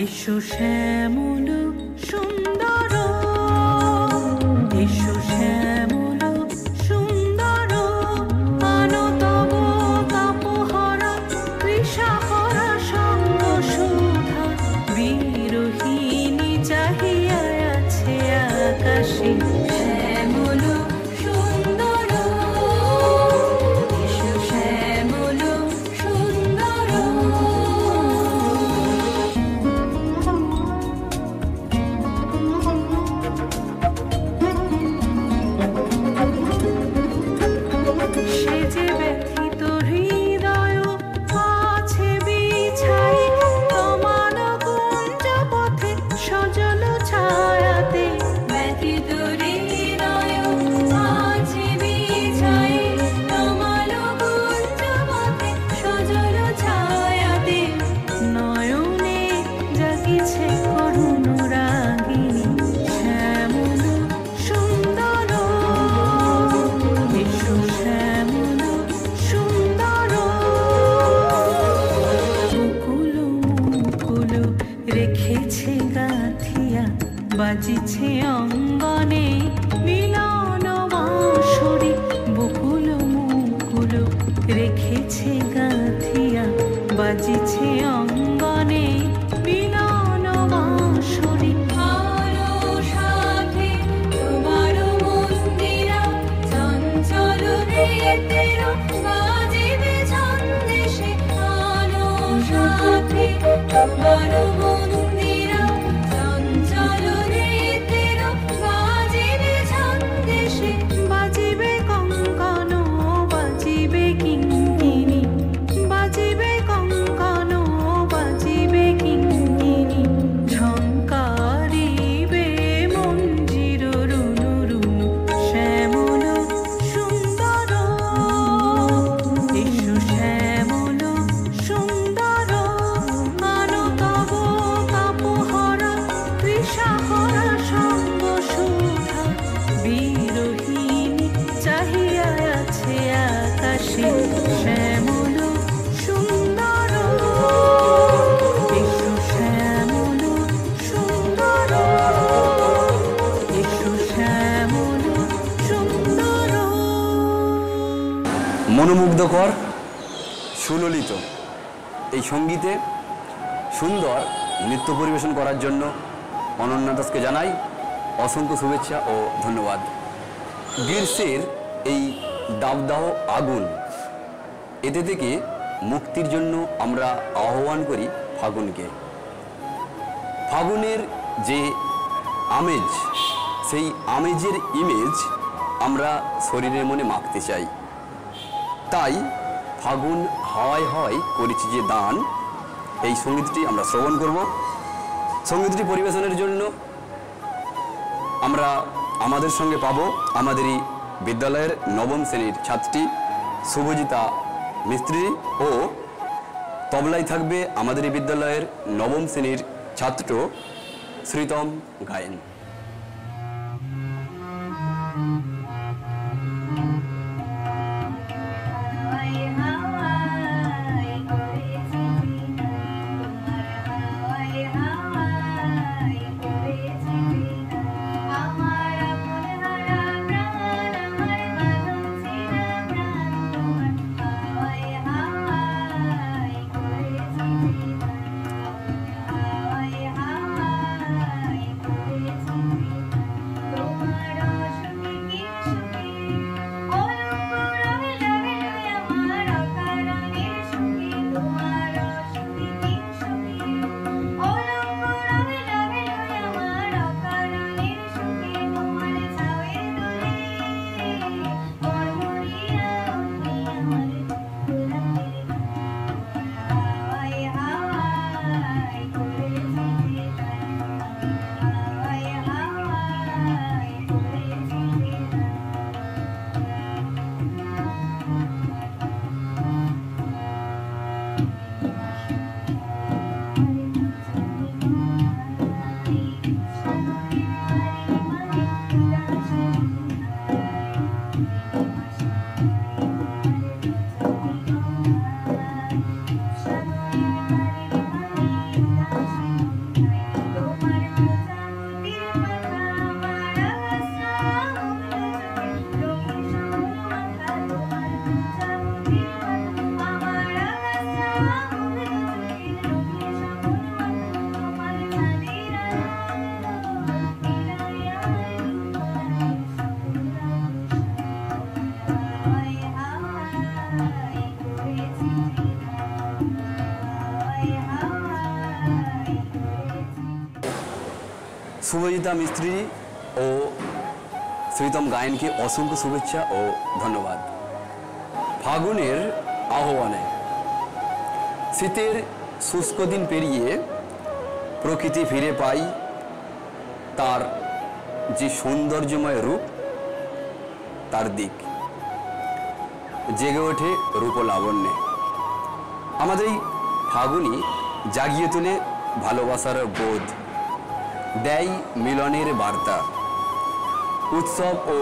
Speaker 6: এসো শ্যামল সুন্দর, এসো শ্যামল সুন্দর, আনো তব তাপহরা তৃষাহরা সঙ্গ সুধা, বিরোহিণী চাহিয়া আছে আকাশে। শ্যামল সুন্দর, এসো শ্যামল সুন্দর। সে যে ব্যথিত হৃদয় আছে বিছাই, তোমার কুঞ্জ পথে সজল ছায়াতে। ব্যথিত হৃদয় আছে বিছাই, তোমার কুঞ্জ পথে সজল ছায়াতে। নয়নে জাগিছে করুণ রাগিনী, শ্যামল সুন্দর, এসো শ্যামল সুন্দর। মুকুল মুকুল রেখেছে গাথিয়া, বাজিছে অঙ্গনে মিলন বাঁশরি। বকুল মুকুল রেখেছে গাথিয়া, বাজিছে অঙ্গনে মিলন বাঁশরি। আলো সাথে তোমার মন্দিরা, চঞ্চল নৃত্যের বাজিবে ছন্দেশে। আলো সাথে তোমার মন্দিরা, চঞ্চল নৃত্যের বাজিবে ছন্দেশে। বাজিবে কঙ্কণ, বাজিবে কিঙ্কিণী, বাজিবে কঙ্কণ, বাজিবে কিঙ্কিণী। ঝঙ্কারিবে মঞ্জির রুনু রুনু, শ্যামল সুন্দর, এসো শ্যামল সুন্দর। আনো তব তাপহরা তৃষাহরা সঙ্গ সুধা, বিরোহিণী চাহিয়া আছে আকাশে। শ্যামল সুন্দর, এসো শ্যামল সুন্দর, এসো শ্যামল সুন্দর।
Speaker 1: মনোমুগ্ধকর সুললিত এই সঙ্গীতে সুন্দর নৃত্য পরিবেশন করার জন্য অনন্যা দাসকে জানাই অসংখ্য শুভেচ্ছা ও ধন্যবাদ। গ্রীষ্মের এই দাবদাহ আগুন, এতে থেকে মুক্তির জন্য আমরা আহ্বান করি ফাগুনকে। ফাগুনের যে আমেজ, সেই আমেজের ইমেজ আমরা শরীরের মনে মাখতে চাই। তাই ফাগুন হাওয়ায় হয় করেছি যে দান, এই সঙ্গীতটি আমরা শ্রবণ করব। সঙ্গীতটি পরিবেশনের জন্য আমরা আমাদের সঙ্গে পাবো আমাদেরই বিদ্যালয়ের নবম শ্রেণীর ছাত্রী শুভজিতা মিস্ত্রি, ও তবলায় থাকবে আমাদেরই বিদ্যালয়ের নবম শ্রেণীর ছাত্র শ্রীতম গায়েন।
Speaker 4: Yes.
Speaker 1: শুভজিতা মিস্ত্রি ও শ্রীতম গায়নকে অসংখ্য শুভেচ্ছা ও ধন্যবাদ। ফাগুনের আহ্বানে শীতের শুষ্ক দিন পেরিয়ে প্রকৃতি ফিরে পাই তার যে সৌন্দর্যময় রূপ, তার দিক জেগে ওঠে রূপ লাবণ্যে। আমাদের এই ফাগুনই জাগিয়ে তোলে ভালোবাসার বোধ, দেয় মিলনের বার্তা। উৎসব ও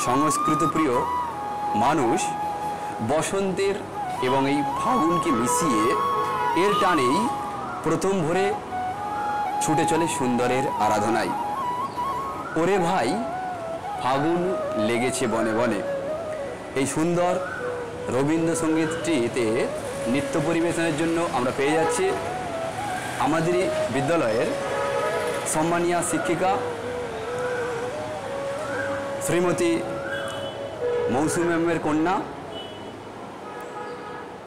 Speaker 1: সংস্কৃত প্রিয় মানুষ বসন্তের এবং এই ফাগুনকে মিশিয়ে এর টানেই প্রথম ভোরে ছুটে চলে সুন্দরের আরাধনায়। ওরে ভাই ফাগুন লেগেছে বনে বনে, এই সুন্দর রবীন্দ্রসঙ্গীতটিতে নৃত্য পরিবেশনের জন্য আমরা পেয়ে যাচ্ছি আমাদের বিদ্যালয়ের সম্মানীয় শিক্ষিকা শ্রীমতী মৌসুমী ম্যামের কন্যা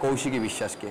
Speaker 1: কৌশিকী বিশ্বাসকে।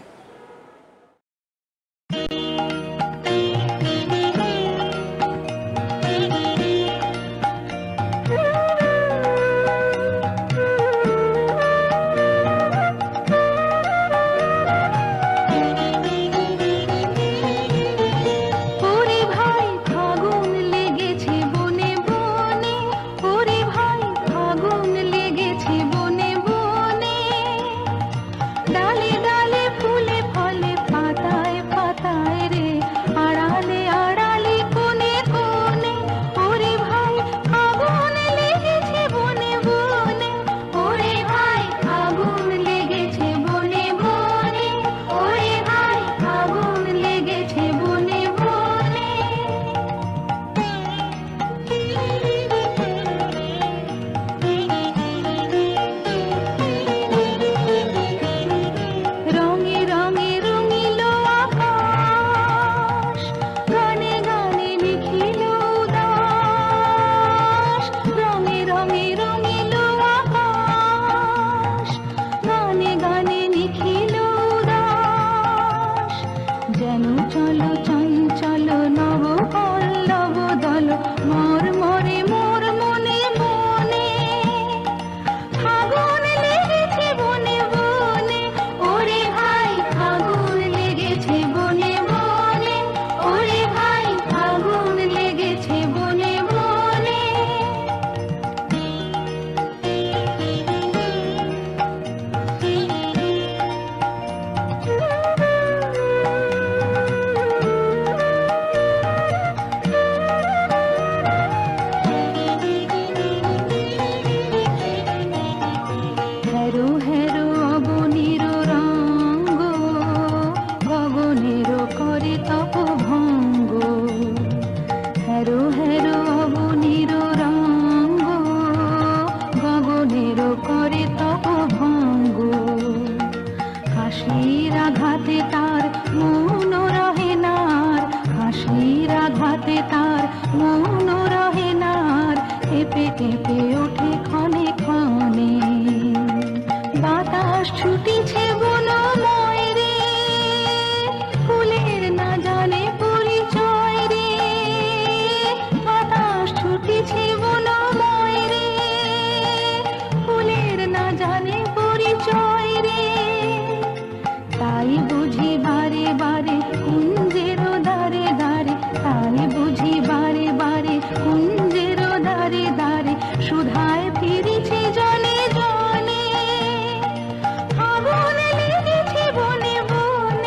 Speaker 6: বনে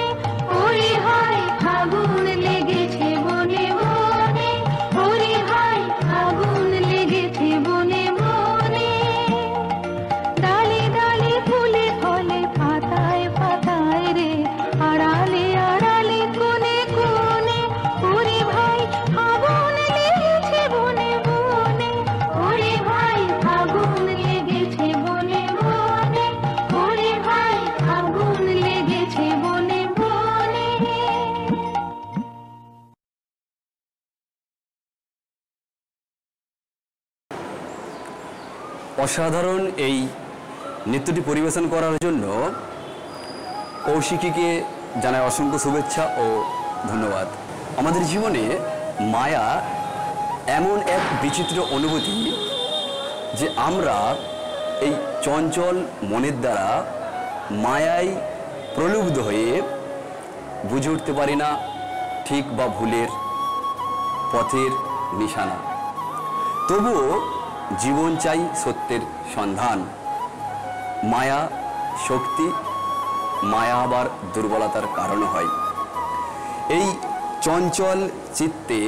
Speaker 1: অসাধারণ এই নৃত্যটি পরিবেশন করার জন্য কৌশিকীকে জানাই অসংখ্য শুভেচ্ছা ও ধন্যবাদ। আমাদের জীবনে মায়া এমন এক বিচিত্র অনুভূতি যে আমরা এই চঞ্চল মনের দ্বারা মায়ায় প্রলুব্ধ হয়ে বুঝে উঠতে পারি না ঠিক বা ভুলের পথের নিশানা। তবুও জীবন চাই সত্যের সন্ধান। মায়া শক্তি, মায়া আবার দুর্বলতার কারণ হয়। এই চঞ্চল চিত্তে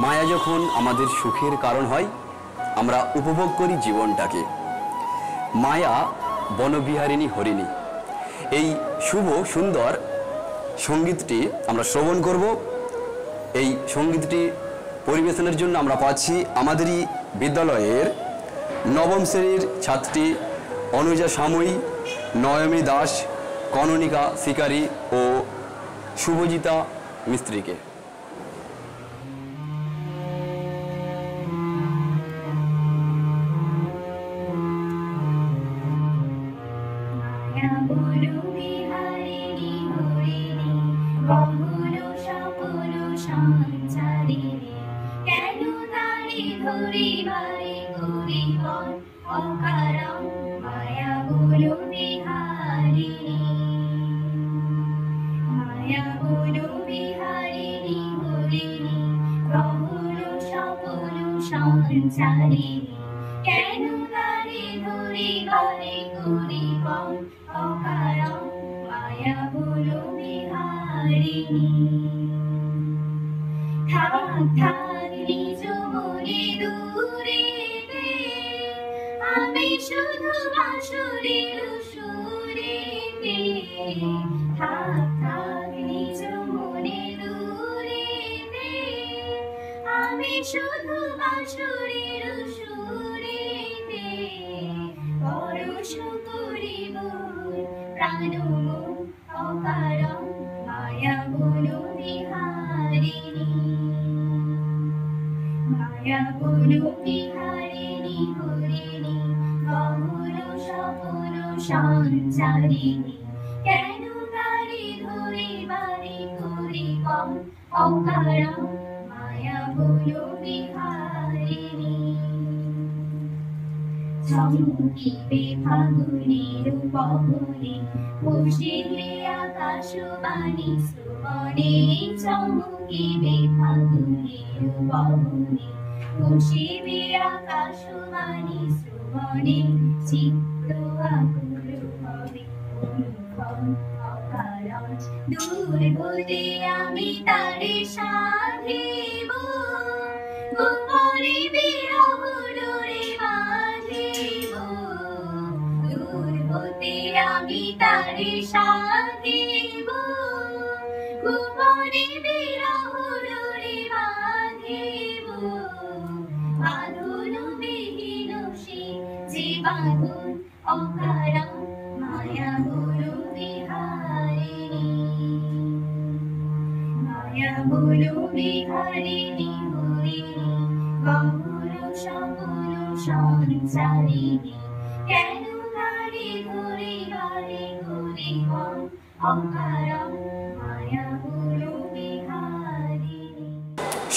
Speaker 1: মায়া যখন আমাদের সুখের কারণ হয়, আমরা উপভোগ করি জীবনটাকে। মায়া বনবিহারিণী হরিণী, এই শুভ সুন্দর সঙ্গীতটি আমরা শ্রবণ করব। এই সঙ্গীতটি পরিবেশনের জন্য আমরা পাচ্ছি আমাদেরই বিদ্যালয়ের নবম শ্রেণীর ছাত্রী অনুজা সাময়ী, নয়মী দাস, কননিকা শিকারী ও শুভজিতা মিস্ত্রিকে।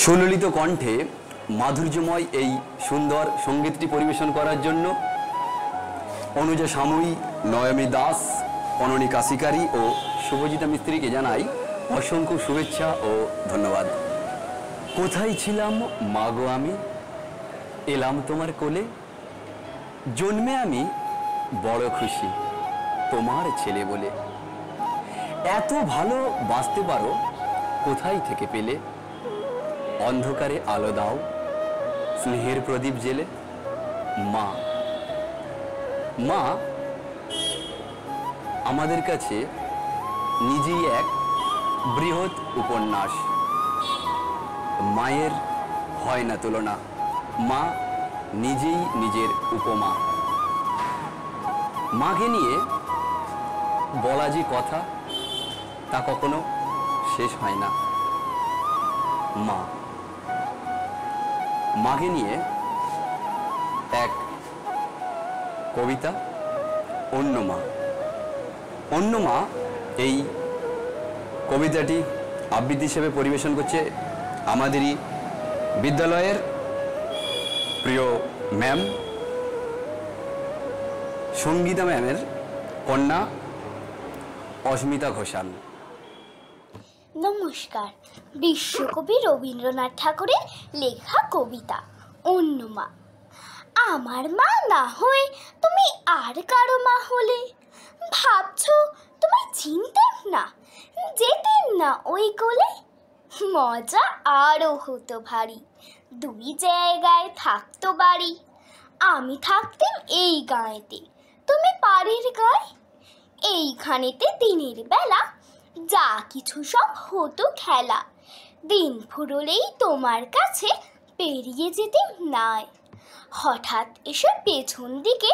Speaker 1: সুললিত কণ্ঠে মাধুর্যময় এই সুন্দর সঙ্গীতটি পরিবেশন করার জন্য অনুজা সাময়ী, নয়মী দাস, কননিকা শিকারী ও শুভজিতা মিস্ত্রিকে জানাই অসংখ্য শুভেচ্ছা ও ধন্যবাদ। কোথায় ছিলাম মাগো আমি, এলাম তোমার কোলে, জন্মে আমি বড় খুশি তোমার ছেলে বলে। এত ভালো বাঁচতে পারো কোথায় থেকে পেলে, অন্ধকারে আলো দাও স্নেহের প্রদীপ জেলে। মা, মা আমাদের কাছে নিজেই এক বৃহৎ উপন্যাস। মায়ের হয় না তুলনা, মা নিজেই নিজের উপমা। মাকে নিয়ে বলা যে কথা তা কখনো শেষ হয় না। মা, মাকে নিয়ে এক কবিতা অন্য মা। অন্য মা এই কবিতাটি আবৃত্তি হিসেবে পরিবেশন করছে আমাদেরই বিদ্যালয়ের প্রিয় ম্যাম, সঙ্গীতা ম্যামের কন্যা অস্মিতা ঘোষাল।
Speaker 7: নমস্কার। বিশ্বকবি রবীন্দ্রনাথ ঠাকুরের লেখা কবিতা অন্য মা। আমার মা না হয়ে তুমি আর কারো মা হলে, ভাবছো তুমি চিনতেন না, যেতেন না ওই কোলে, মজা আরও হতো ভারী, দুই জায়গায় থাকতো বাড়ি। আমি থাকতাম এই গাঁয়েতে, তুমি পাড়ের গায়ে, এইখানেতে দিনের বেলা যা কিছু সব হতো খেলা। দিন ফুরলেই তোমার কাছে পেরিয়ে যেতেম নাই। হঠাৎ এসে পেছন দিকে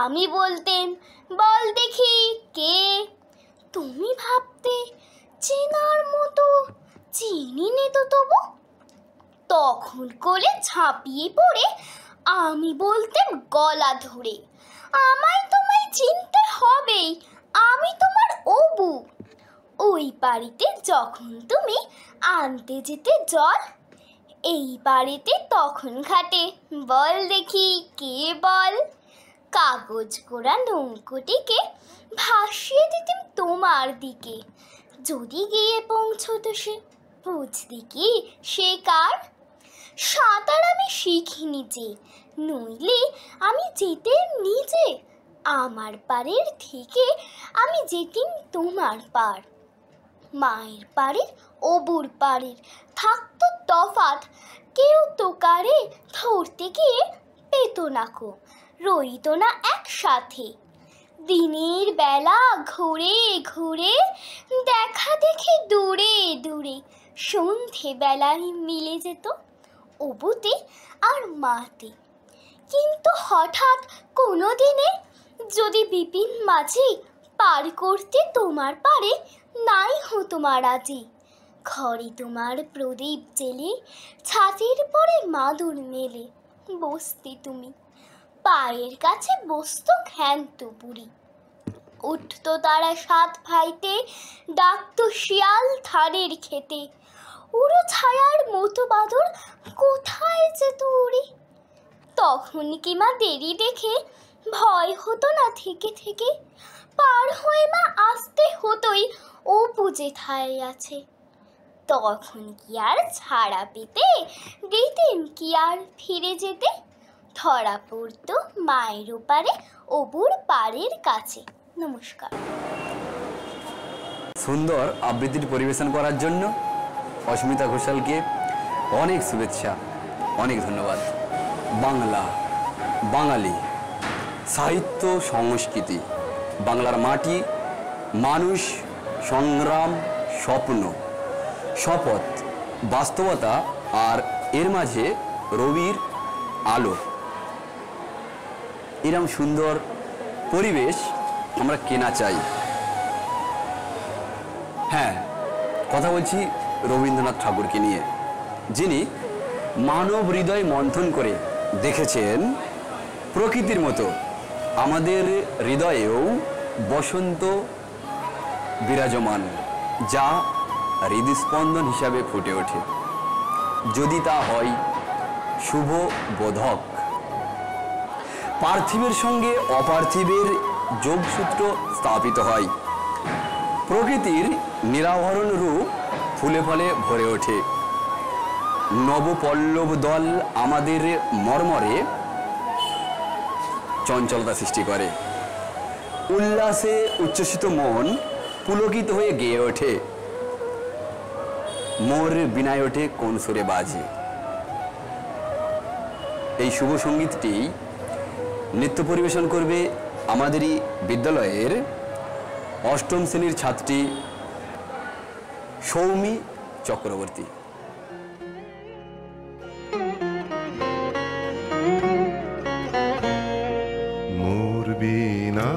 Speaker 7: আমি বলতেম, বল দেখি কে। তুমি ভাবতে চেনার মতো, চিনি নে তো তবু। তখন কোলে ঝাঁপিয়ে পড়ে আমি বলতেম গলা ধরে, আমায় তোমায় চিনতে হবেই, আমি তোমার অবু। ওই বাড়িতে যখন তুমি আনতে যেতে জল, এই বাড়িতে তখন ঘাটে বল দেখি কে বল। কাগজ কোড়া নৌকোটিকে ভাসিয়ে দিতেম তোমার দিকে, যদি গিয়ে পৌঁছতো সে, বুঝতে কি সে কার। সাঁতার আমি শিখিনি যে, নইলে আমি যেতেম নিজে, আমার পাড়ের থেকে আমি যেতিম তোমার পার। মায়ের পাড়ের অবুর পাড়ের থাকতো তফাৎ, কেউ তো কারে ধরতে গিয়ে পেত না কো, রইত না একসাথে। দিনের বেলা ঘুরে ঘুরে দেখা দেখে দূরে দূরে, সন্ধে বেলায় মিলে যেত অবুতে আর মাতে। কিন্তু হঠাৎ কোনো দিনে যদি বিপিন মাঝি পার করতে তোমার পারে নাই হতো মারাজি, ঘরে তোমার প্রদীপ জেলে ছাতির পরে মাদুর মেলে বসতে তুমি, পায়ের কাছে বসত ক্ষান্ত বুড়ি। উঠতো তারা সাত ভাইতে, ডাকতো শিয়াল ধানের খেতে, উড়ো ছায়ার মতো বাদর কোথায় যেত উড়ি। তখন কি মা দেরি দেখে ভয় হতো না থেকে থেকে, পার হয়ে মা আসতে হতোই অপু যেথায় আছে। তখন কি আর ছাড়া পেতে, দিতেন কি আর ফিরে যেতে, ধরা পড়তো মায়ের ওপারে অবুর পাড়ের কাছে। নমস্কার।
Speaker 1: সুন্দর আবৃত্তির পরিবেশন করার জন্য অস্মিতা ঘোষালকে অনেক শুভেচ্ছা, অনেক ধন্যবাদ। বাংলা, বাঙালি, সাহিত্য, সংস্কৃতি, বাংলার মাটি, মানুষ, সংগ্রাম, স্বপ্ন, শপথ, বাস্তবতা, আর এর মাঝে রবির আলো, এরম সুন্দর পরিবেশ আমরা কেনা চাই। হ্যাঁ, কথা বলছি রবীন্দ্রনাথ ঠাকুরকে নিয়ে, যিনি মানব হৃদয় মন্থন করে দেখেছেন প্রকৃতির মতো আমাদের হৃদয়েও বসন্ত বিরাজমান, যা হৃদস্পন্দন হিসাবে ফুটে ওঠে, যদি তা হয় শুভ বোধক। পার্থিবের সঙ্গে অপার্থিবের যোগসূত্র স্থাপিত হয়, প্রকৃতির নিরাভরণ রূপ ফুলে ফলে ভরে ওঠে, নবপল্লব দল আমাদের মর্মরে চঞ্চলতা সৃষ্টি করে, উল্লাসে উচ্ছ্বসিত মন পুলকিত হয়ে গেয়ে ওঠে, মোর বিনায় ওঠে কোন সুরে বাজে। এই শুভ সঙ্গীতটি নৃত্য পরিবেশন করবে আমাদেরই বিদ্যালয়ের অষ্টম শ্রেণীর ছাত্রী সৌমি চক্রবর্তী।
Speaker 8: মোর বিনা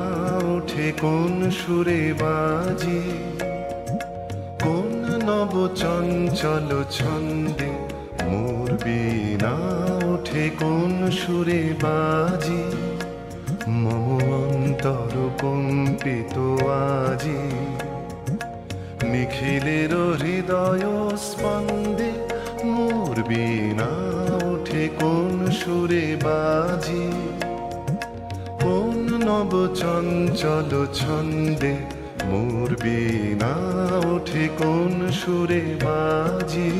Speaker 8: ওঠে কোন সুরে বাজে, কোন নব চঞ্চল ছন্দে, মোর বিনা ওঠে ওঠে কোন সুরে বাজি, মম অন্তর কম্পিত আজি। নিখিলের হৃদয় স্পন্দে মোর বীণা ওঠে কোন সুরে বাজি, কোন নব চঞ্চল ছন্দে মোর বীণা ওঠে কোন সুরে বাজি।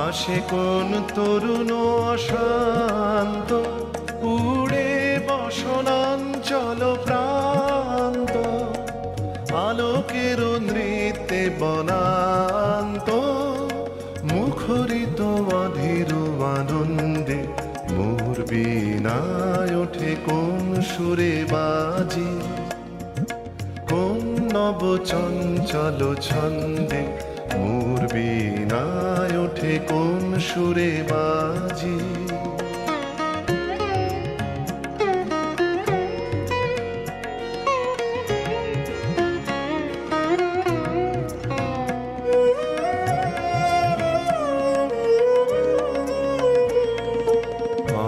Speaker 8: আসে কোন তরুণ অশান্ত, উড়ে বসনাঞ্চল প্রান্ত, আলোকের নৃত্যে বনান্ত, মুখরিত অধীর আনন্দে মোর বীণায় ওঠে কোন সুরে বাজি, কোন নব চঞ্চল ছন্দে মোর বীণায় ওঠে কোন সুরে বাজি।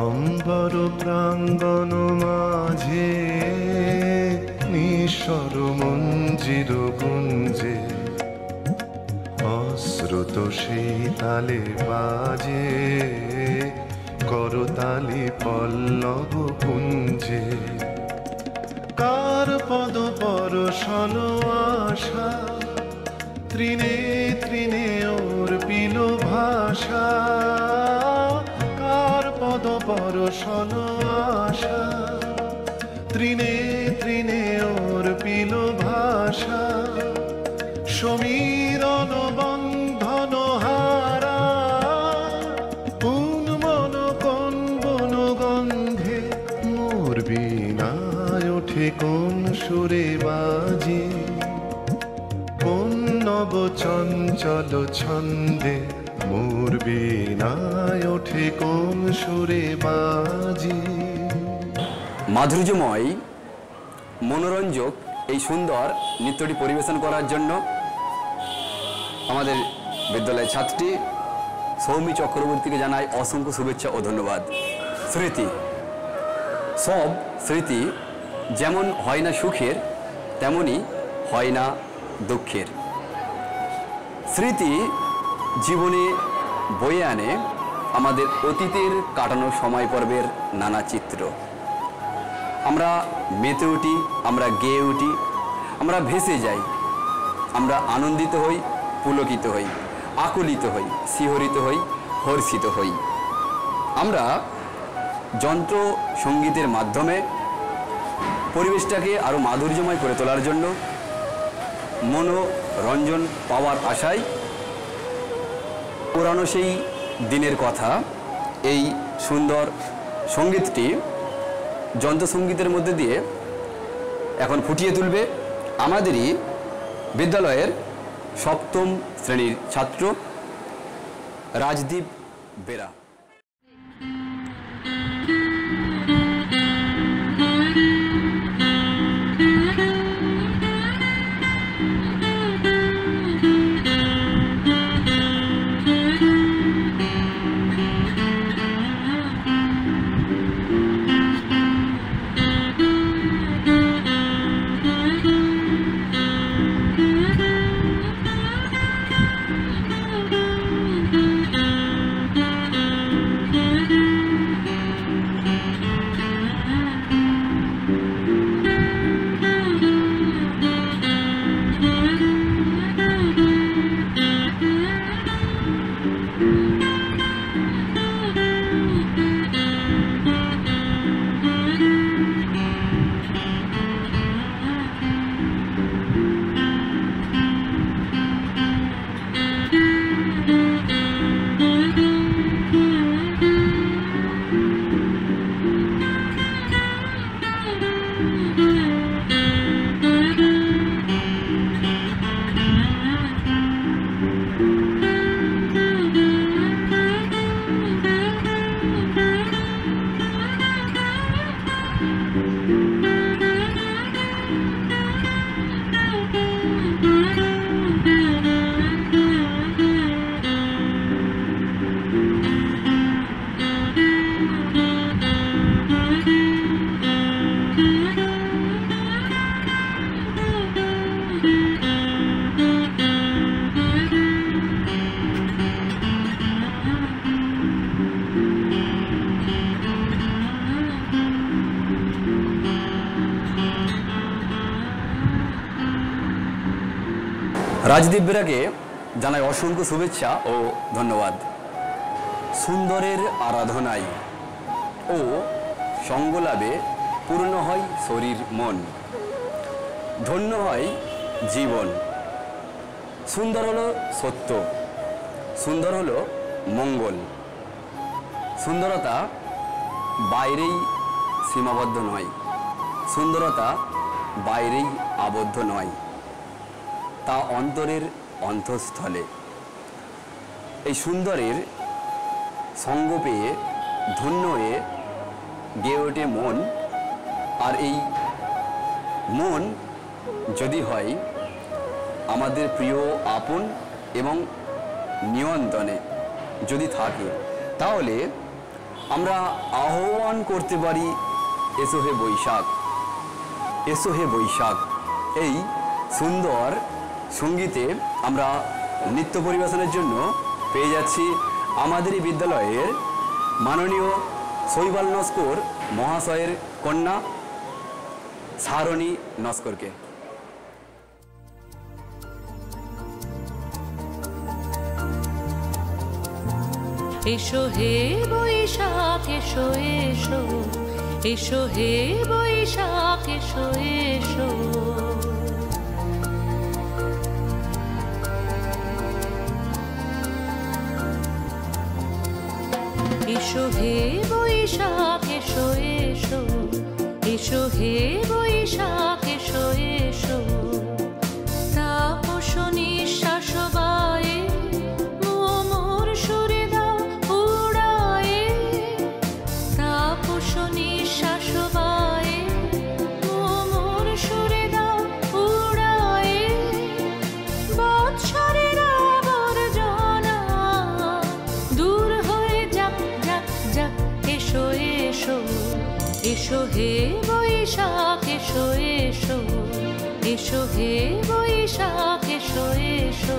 Speaker 8: অম্বর প্রাঙ্গণ মাঝে নিঃস্বর মঞ্জির গুঞ্জে, অশ্রুত সেই তালে বাজে করতালি পল্লব পুঞ্জে। কার পদ পরশন আশা, তৃণে তৃণে ওর পিল ভাষা, কার পদ পরশন আশা, তৃণে তৃণে ওর পিল ভাষা। সমীরণ বন্ধন হারা, কোন মন কোন বন গন্ধে মোর বীণায় ওঠে কোন সুরে বাজি, কোন নব চঞ্চল ছন্দে মোর বীণায় ওঠে কোন সুরে বাজি।
Speaker 1: মাধুর্যময় মনোরঞ্জক এই সুন্দর নৃত্যটি পরিবেশন করার জন্য আমাদের বিদ্যালয়ের ছাত্রী সৌমি চক্রবর্তীকে জানাই অসংখ্য শুভেচ্ছা ও ধন্যবাদ। স্মৃতি, সব স্মৃতি যেমন হয় না সুখের, তেমনি হয় না দুঃখের। স্মৃতি জীবনে বয়ে আনে আমাদের অতীতের কাটানো সময় পর্বের নানা চিত্র। আমরা মেতে উঠি, আমরা গেয়ে উঠি, আমরা ভেসে যাই, আমরা আনন্দিত হই, পুলকিত হই, আকুলিত হই, শিহরিত হই, হর্ষিত হই। আমরা যন্ত্র সঙ্গীতের মাধ্যমে পরিবেশটাকে আরও মাধুর্যময় করে তোলার জন্য, মনোরঞ্জন পাওয়ার আশায় পুরানো সেই দিনের কথা এই সুন্দর সঙ্গীতটি যন্ত্রসঙ্গীতের মধ্যে দিয়ে এখন ফুটিয়ে তুলবে আমাদেরই বিদ্যালয়ের সপ্তম শ্রেণীর ছাত্র রাজদীপ বেরা। রাজদীপরাকে জানাই অসংখ্য শুভেচ্ছা ও ধন্যবাদ। সুন্দরের আরাধনায় ও সঙ্গলাভে পূর্ণ হয় শরীর মন, ধন্য হয় জীবন। সুন্দর হলো সত্য, সুন্দর হলো মঙ্গল। সুন্দরতা বাইরেই সীমাবদ্ধ নয়, সুন্দরতা বাইরেই আবদ্ধ নয়, তা অন্তরের অন্তঃস্থলে। এই সুন্দরের সঙ্গ পেয়ে ধন্য হয়ে গেয়ে ওঠে মন। আর এই মন যদি হয় আমাদের প্রিয় আপন এবং নিয়ন্ত্রণে যদি থাকে, তাহলে আমরা আহ্বান করতে পারি, এসো হে বৈশাখ, এসো হে বৈশাখ। এই সুন্দর সঙ্গীতে আমরা নৃত্য পরিবেশনের জন্য পেয়ে যাচ্ছি আমাদেরই বিদ্যালয়ের মাননীয় শৈবাল নস্কর মহাশয়ের কন্যা সারণী নস্করকে।
Speaker 6: এসো হে বৈশাখ এসো এসো, এসো হে বৈশাখ এসো এসো। এসো হে বৈশাখ এসো এসো, এসো হে বৈশাখ এসো এসো। তাপস নিঃশ্বাস বায়ে মোর সুরে দাও উড়ায়ে, তাপস নিঃশ্বাস বায়ে মোর সুরে দাও উড়ায়ে। বৎসরের আবর্জনা দূর হয়ে যাক যাক যাক। এসো এসো, এসো হে বৈশাখ এসো এসো, এসো হে বৈশাখ এসো এসো।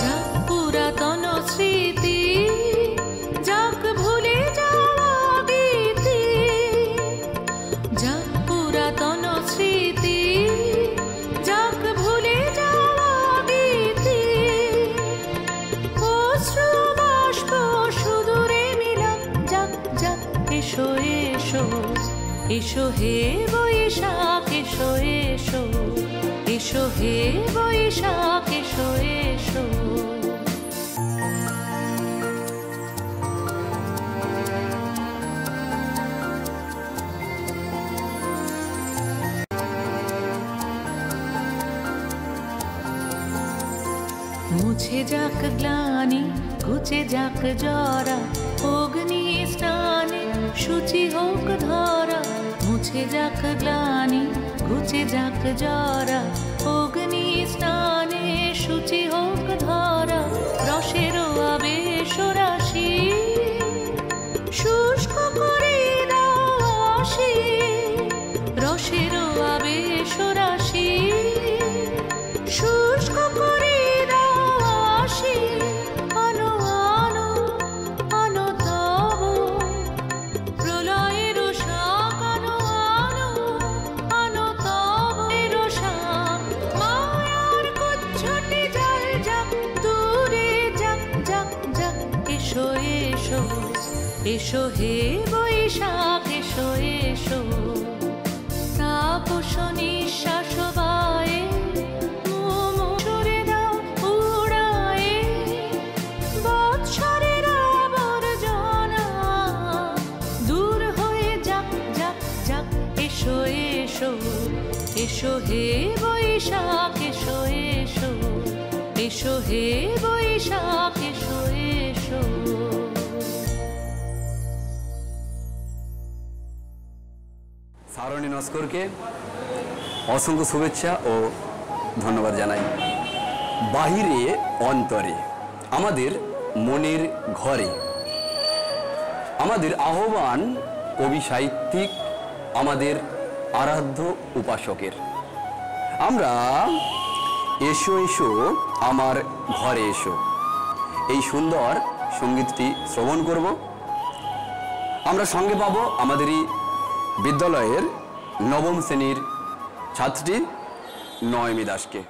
Speaker 6: যাক পুরাতন স্মৃতি, যাক ভুলে যাওয়া গীতি, যাক পুরাতন স্মৃতি, যাক ভুলে যাওয়া গীতি। অশ্রু বাষ্প সুদূরে মিলাক যাক যাক। এসো এসো, এসো হে বৈশাখ এসো এসো, এসো হে বৈশাখ এসো এসো। মুছে যাক গ্লানি, ঘুচে যাক জরা, অগ্নি স্নানে শুচি হোক ধরা। মুছে যাক গ্লানি, ঘুচে যাক জরা, অগ্নি স্নানে শুচি হোক ধরা। রসের আবেশ রাশি শুষ্ক করে দাও আসি, রসের আবেশ রাশি শুষ্ক করে দাও আসি। আনো আনো আনো তব প্রলয়ের শাক, আনো আনো আনো তব শাক। মায়ার কুচ্ছটে জল যাক দূরে যাক যাক যাক। এসো এসো, এসো হে বৈশাখ এসো এসো। তাপস নিঃশ্বাস বায়ে সুরে দাও উড়ায়ে। বৎসরের আবর্জনা দূর হয়ে যাক যাক যাক। এসো এসো, এসো হে বৈশাখ এসো এসো, এসো হে বৈশাখ এসো এসো।
Speaker 1: সারণী নস্করকে অসংখ্য শুভেচ্ছা ও ধন্যবাদ জানাই। বাহিরে অন্তরে, আমাদের মনের ঘরে, আমাদের আহ্বান কবি সাহিত্যিক, আমাদের আরাধ্য উপাসকের। আমরা এসো এসো আমার ঘরে এসো, এই সুন্দর সঙ্গীতটি শ্রবণ করব। আমরা সঙ্গে পাবো আমাদেরই বিদ্যালয়ের নবম শ্রেণীর ছাত্রী নয়মি দাসকে।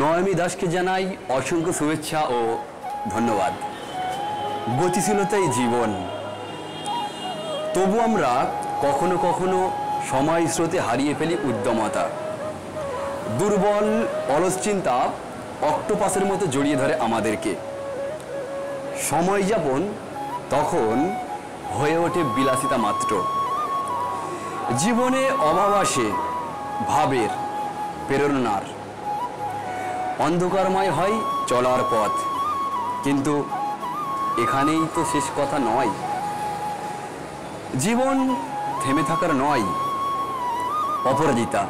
Speaker 1: নয়মি দাসকে জানাই অসংখ্য শুভেচ্ছা ও ধন্যবাদ। গতিশীলতাই জীবন, তবু আমরা কখনো কখনো সময় স্রোতে হারিয়ে ফেলি উদ্যমতা। দুর্বল অলস চিন্তা অক্টোপাসের মতো জড়িয়ে ধরে আমাদেরকে। সময় যাপন তখন হয়ে ওঠে বিলাসিতা মাত্র। জীবনে অভাব আসে ভাবের, প্রেরণার, অন্ধকারময় হয় চলার পথ। কিন্তু এখানেই তো শেষ কথা নয়। জীবন থেমে থাকার নয়। অপরাজিতা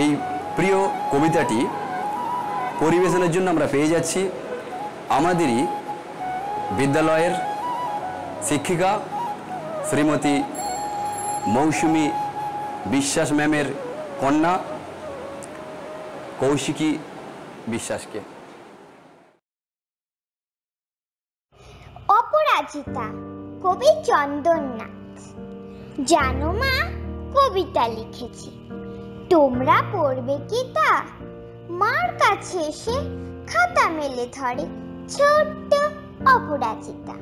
Speaker 1: এই প্রিয় কবিতাটি পরিবেশনের জন্য আমরা পেয়ে যাচ্ছি আমাদেরই বিদ্যালয়ের শিক্ষিকা শ্রীমতী মৌসুমী বিশ্বাস ম্যামের কন্যা কৌশিকী বিশ্বাসকে।
Speaker 7: অপরাজিতা কবি চন্দননাথ। জানো মা, কবিতা লিখেছি, তোমরা পড়বে কি তা? মার কাছে এসে খাতা মেলে ধরে ছোট্ট অপরাজিতা।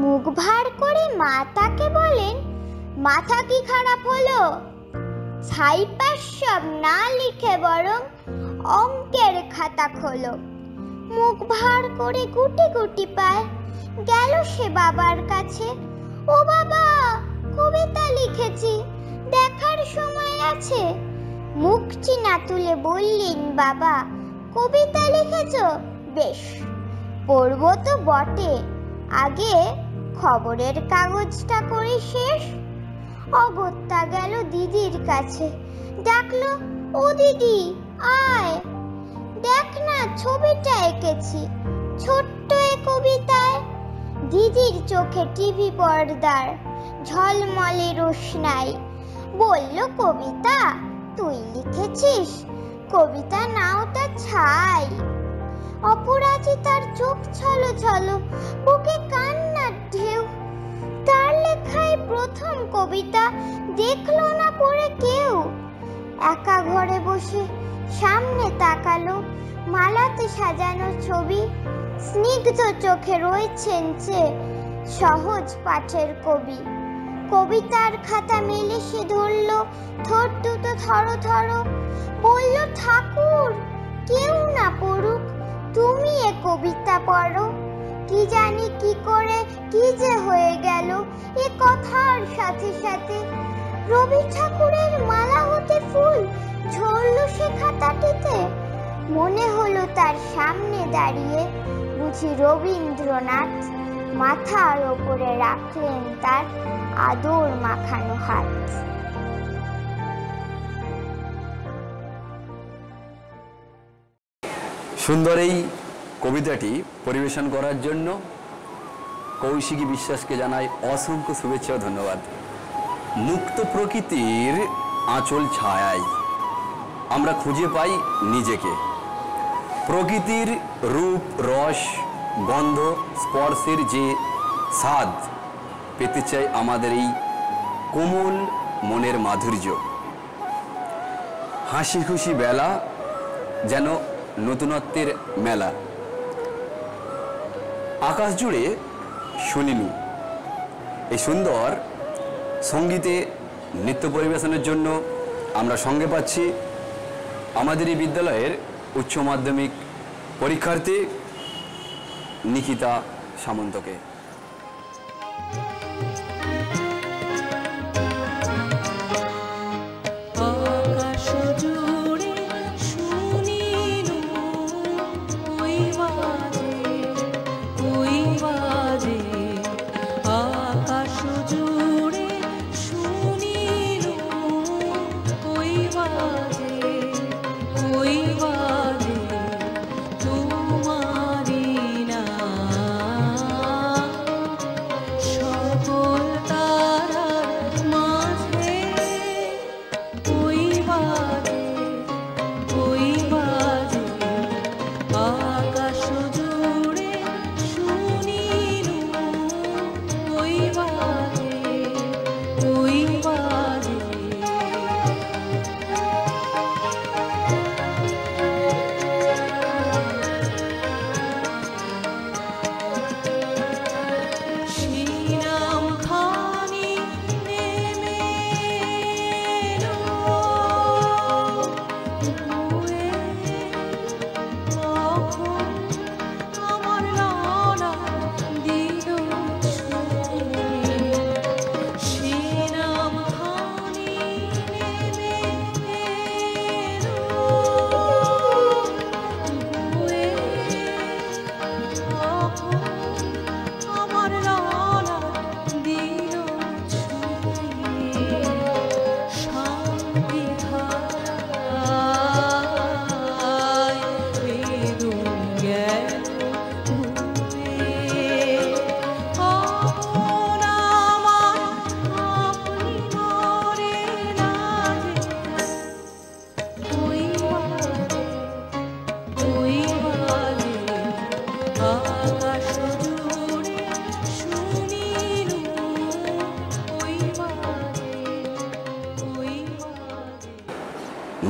Speaker 7: মুখ ভার করে মা তাকে বলেন, মাথা কি খারাপ হলো? ছাইপাশ সব না লিখে বরং অঙ্কের খাতা খোলো। মুখ ভার করে গুটি গুটি পায় গেল সে বাবার কাছে। ও বাবা, কবিতা লিখেছি, দেখার সময় আছে? মুখটি না তুলে বললেন, বাবা কবিতা লিখেছ? বেশ, পড়ব তো বটে, আগে খবরের কাগজটা করি শেষ। অগত্যা গেল দিদির কাছে, ডাকলো, ও দিদি আয়, দেখ না ছবিটা এঁকেছি ছোট্ট এ কবিতায়। দিদির চোখে টিভি পর্দার ঝলমলে রোশনাই, বলল, কবিতা তুই লিখেছিস? কবিতা না ওটা ছাই। অপরাজিতার চোখ ছলো ছলো, বুকে কান্নার ঢেউ। তার লেখায় প্রথম কবিতা, দেখলো না পড়ে কেউ। একা ঘরে বসে সামনে তাকালো, মালাতে সাজানো ছবি। স্নিগ্ধ চোখে রয়েছেন চেয়ে সহজ পাঠের কবি। কবিতার খাতা মেলে সে ধরল, ঠোঁট দুটো থরো থরো। বলল, ঠাকুর কেউ না পড়ুক, তুমি এ কবিতা পড়ো। কি জানি কি করে কি যে হয়ে গেল এ কথার সাথে সাথে। রবি ঠাকুরের মালা হতে ফুল ঝরলো সে খাতাটিতে। মনে হলো তার সামনে দাঁড়িয়ে বুঝি রবীন্দ্রনাথ। মাথার ওপরে রাখলেন তার আদর মাখানো হাত।
Speaker 1: সুন্দর এই কবিতাটি পরিবেশন করার জন্য কৌশিকী বিশ্বাসকে জানাই অসংখ্য শুভেচ্ছা ও ধন্যবাদ। মুক্ত প্রকৃতির আঁচল ছায়ায় আমরা খুঁজে পাই নিজেকে। প্রকৃতির রূপ, রস, গন্ধ, স্পর্শের যে স্বাদ পেতে চাই আমাদের এই কোমল মনের মাধুর্য। হাসি খুশি বেলা যেন নতুনত্বের মেলা। আকাশ জুড়ে শুনিলু। এই সুন্দর সঙ্গীতে নৃত্য পরিবেশনের জন্য আমরা সঙ্গে পাচ্ছি আমাদের এই বিদ্যালয়ের উচ্চ মাধ্যমিক পরীক্ষার্থী নিকিতা সামন্তকে।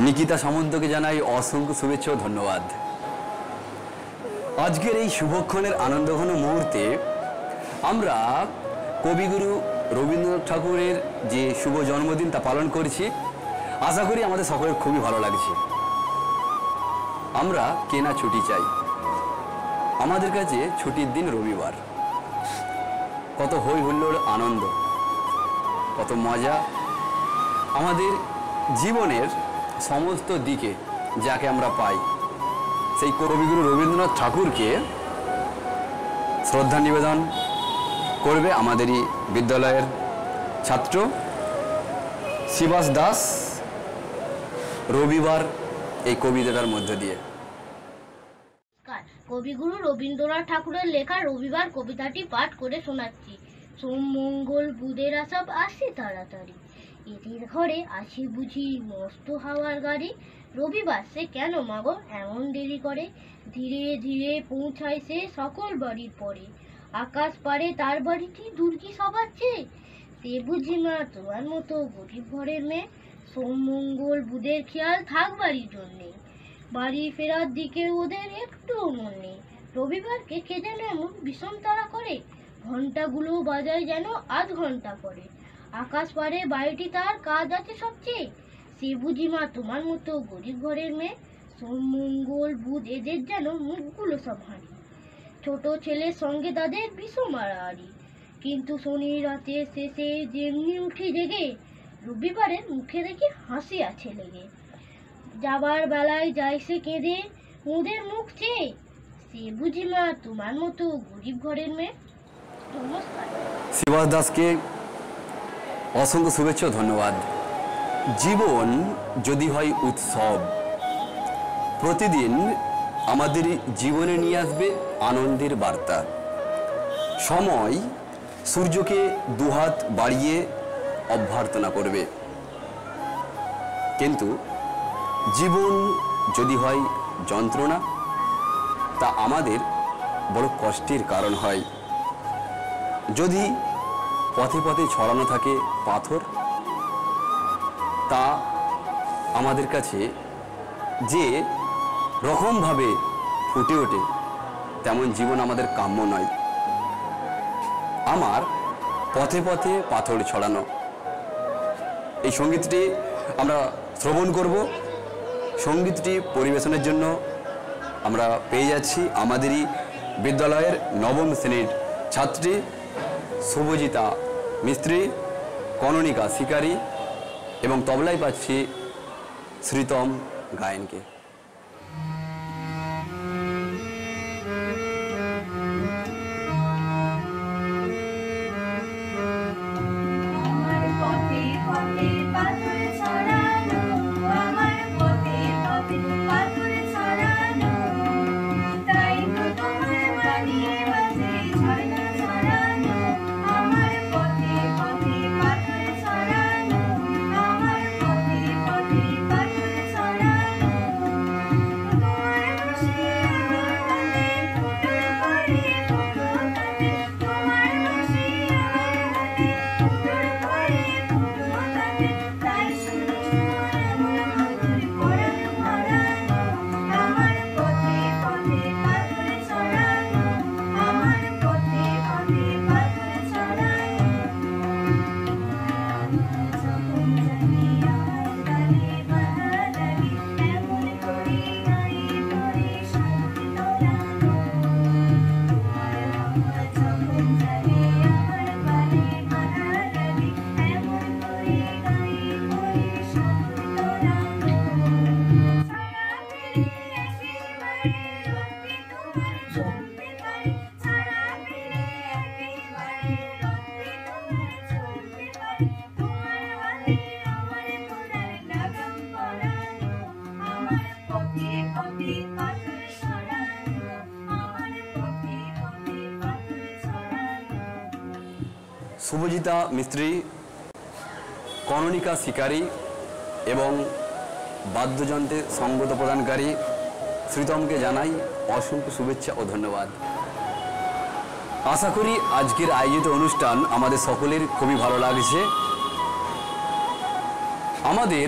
Speaker 1: নিকিতা সামন্তকে জানাই অসংখ্য শুভেচ্ছা ও ধন্যবাদ। আজকের এই শুভক্ষণের আনন্দঘন মুহূর্তে আমরা কবিগুরু রবীন্দ্রনাথ ঠাকুরের যে শুভ জন্মদিন তা পালন করছি। আশা করি আমাদের সকলের খুবই ভালো লাগছে। আমরা কেনা ছুটি চাই। আমাদের কাছে ছুটির দিন রবিবার। কত হই হুল্লোড়, আনন্দ, কত মজা। আমাদের জীবনের সমস্ত দিকে যাকে আমরা পাই, সেই কবিগুরু রবীন্দ্রনাথ ঠাকুরকে শ্রদ্ধা নিবেদন করবে আমাদেরই বিদ্যালয়ের ছাত্র শিবাস দাস রবিবার এই কবিতাটার মধ্যে দিয়ে।
Speaker 9: কবিগুরু রবীন্দ্রনাথ ঠাকুরের লেখা রবিবার কবিতাটি পাঠ করে শোনাচ্ছি। সোম মঙ্গল বুধের সব আসে তাড়াতাড়ি, এদের ঘরে আসে বুঝি মস্ত হাওয়ার গাড়ি। রবিবার সে কেন মাগো এমন দেরি করে, ধীরে ধীরে পৌঁছায় সে সকল বাড়ির পরে। আকাশ পারে তার বাড়িটি দূর কি সবার চেয়ে, সে বুঝি মা তোমার মতো গরিব ঘরের মেয়ে। সোম মঙ্গল বুধের খেয়াল থাক বাড়ির জন্যে, বাড়ি ফেরার দিকে ওদের একটু মন নেই। রবিবারকে কে যেন এমন বিষম তারা করে, ঘন্টাগুলো বাজায় যেন আধ ঘন্টা পরে। আকাশ পারে বাড়িটি তার কাজ আছে সবচেয়ে, সে বুঝি মা তোমার মতো গরিব ঘরের মেয়ে। সোম মঙ্গল বুধ এদের যেন মুখগুলো সব হাঁড়ি, ছোট ছেলের সঙ্গে তাদের বিষম মারামারি। কিন্তু শনি রাতে শেষে যেমনি উঠি জেগে, রবিবারের মুখে দেখি হাসি আছে লেগে। যাবার বেলায় যায় সে কেঁদে ওদের মুখ চেয়ে, সে বুঝি মা তোমার মতো গরিব ঘরের মেয়ে। নমস্কার।
Speaker 1: শিবাস দাসকে অসংখ্য শুভেচ্ছা ও ধন্যবাদ। জীবন যদি হয় উৎসব, প্রতিদিন আমাদের জীবনে নিয়ে আসবে আনন্দের বার্তা। সময় সূর্যকে দুহাত বাড়িয়ে অভ্যর্থনা করবে, কিন্তু জীবন যদি হয় যন্ত্রণা, তা আমাদের বড় কষ্টের কারণ হয়। যদি পথে পথে ছড়ানো থাকে পাথর, তা আমাদের কাছে যে রকমভাবে ফুটে ওঠে, তেমন জীবন আমাদের কাম্য নয়। আমার পথে পথে পাথর ছড়ানো, এই সঙ্গীতটি আমরা শ্রবণ করব। সঙ্গীতটি পরিবেশনের জন্য আমরা পেয়ে যাচ্ছি আমাদেরই বিদ্যালয়ের নবম শ্রেণীর ছাত্রী শুভজিতা মিস্ত্রি, কননিকা শিকারী এবং তবলায় পাচ্ছি শ্রীতম গায়েনকে। শুভজিতা মিস্ত্রি, কননিকা শিকারী এবং বাদ্যযন্ত্রে সঙ্গত প্রদানকারী শ্রীতমকে জানাই অসংখ্য শুভেচ্ছা ও ধন্যবাদ। আশা করি আজকের আয়োজিত অনুষ্ঠান আমাদের সকলের খুবই ভালো লাগছে। আমাদের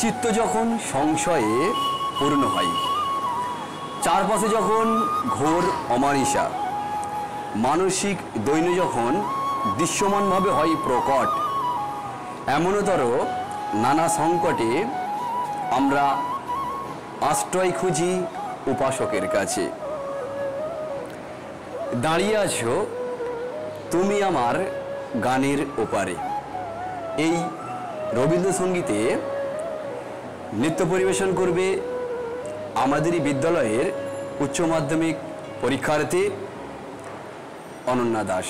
Speaker 1: চিত্ত যখন সংশয়ে পূর্ণ হয়, চারপাশে যখন ঘোর অমানিসা, মানসিক দৈন্য যখন দৃশ্যমানভাবে হয় প্রকট, এমনতর নানা সংকটে আমরা আশ্রয় খুঁজি উপাসকের কাছে। দাঁড়িয়ে আছো তুমি আমার গানের ওপারে। এই রবীন্দ্রসঙ্গীতে নৃত্য পরিবেশন করবে আমাদেরই বিদ্যালয়ের উচ্চ মাধ্যমিক পরীক্ষার্থী অনন্যা দাস।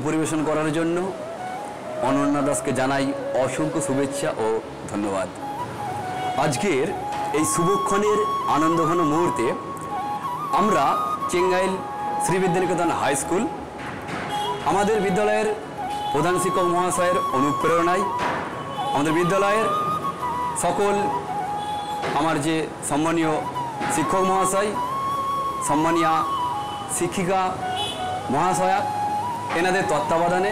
Speaker 1: পরিবেশন করার জন্য অনন্যা দাসকে জানাই অসংখ্য শুভেচ্ছা ও ধন্যবাদ। আজকের এই শুভক্ষণের আনন্দঘন মুহূর্তে আমরা চেঙ্গাইল শ্রীবিদ্যানিকেতন হাই স্কুল আমাদের বিদ্যালয়ের প্রধান শিক্ষক মহাশয়ের অনুপ্রেরণায় আমাদের বিদ্যালয়ের সকল আমার যে সম্মানীয় শিক্ষক মহাশয়, সম্মানীয় শিক্ষিকা মহাশয়া, এনাদের তত্ত্বাবধানে,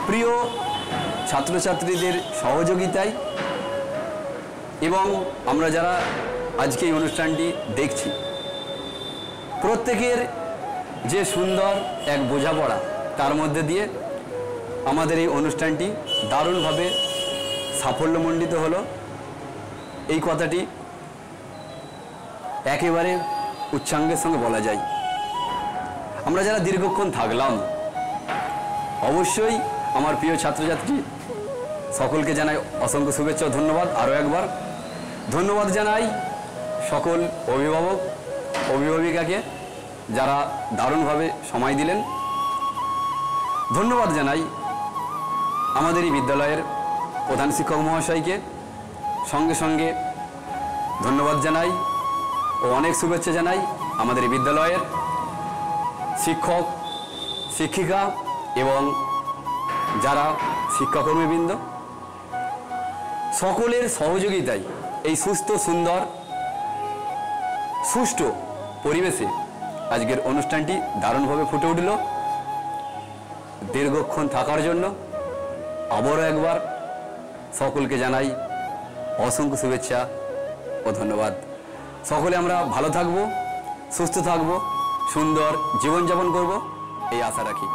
Speaker 1: প্রিয় ছাত্রছাত্রীদের সহযোগিতায় এবং আমরা যারা আজকে এই অনুষ্ঠানটি দেখছি, প্রত্যেকের যে সুন্দর এক বোঝাপড়া, তার মধ্যে দিয়ে আমাদের এই অনুষ্ঠানটি দারুণভাবে সাফল্যমণ্ডিত হলো। এই কথাটি একেবারে উচ্চাঙ্গের সঙ্গে বলা যায়। আমরা যারা দীর্ঘক্ষণ থাকলাম, অবশ্যই আমার প্রিয় ছাত্রছাত্রী সকলকে জানাই অসংখ্য শুভেচ্ছা ও ধন্যবাদ। আরও একবার ধন্যবাদ জানাই সকল অভিভাবক অভিভাবিকাকে যারা দারুণভাবে সময় দিলেন। ধন্যবাদ জানাই আমাদের এই বিদ্যালয়ের প্রধান শিক্ষক মহাশয়কে, সঙ্গে সঙ্গে ধন্যবাদ জানাই ও অনেক শুভেচ্ছা জানাই আমাদের এই বিদ্যালয়ের শিক্ষক শিক্ষিকা এবং যারা শিক্ষাকর্মীবৃন্দ, সকলের সহযোগিতায় এই সুস্থ সুন্দর সুষ্ঠু পরিবেশে আজকের অনুষ্ঠানটি দারুণভাবে ফুটে উঠল। দীর্ঘক্ষণ থাকার জন্য আবারও একবার সকলকে জানাই অসংখ্য শুভেচ্ছা ও ধন্যবাদ। সকলে আমরা ভালো থাকবো, সুস্থ থাকবো, সুন্দর জীবনযাপন করব, এই আশা রাখি।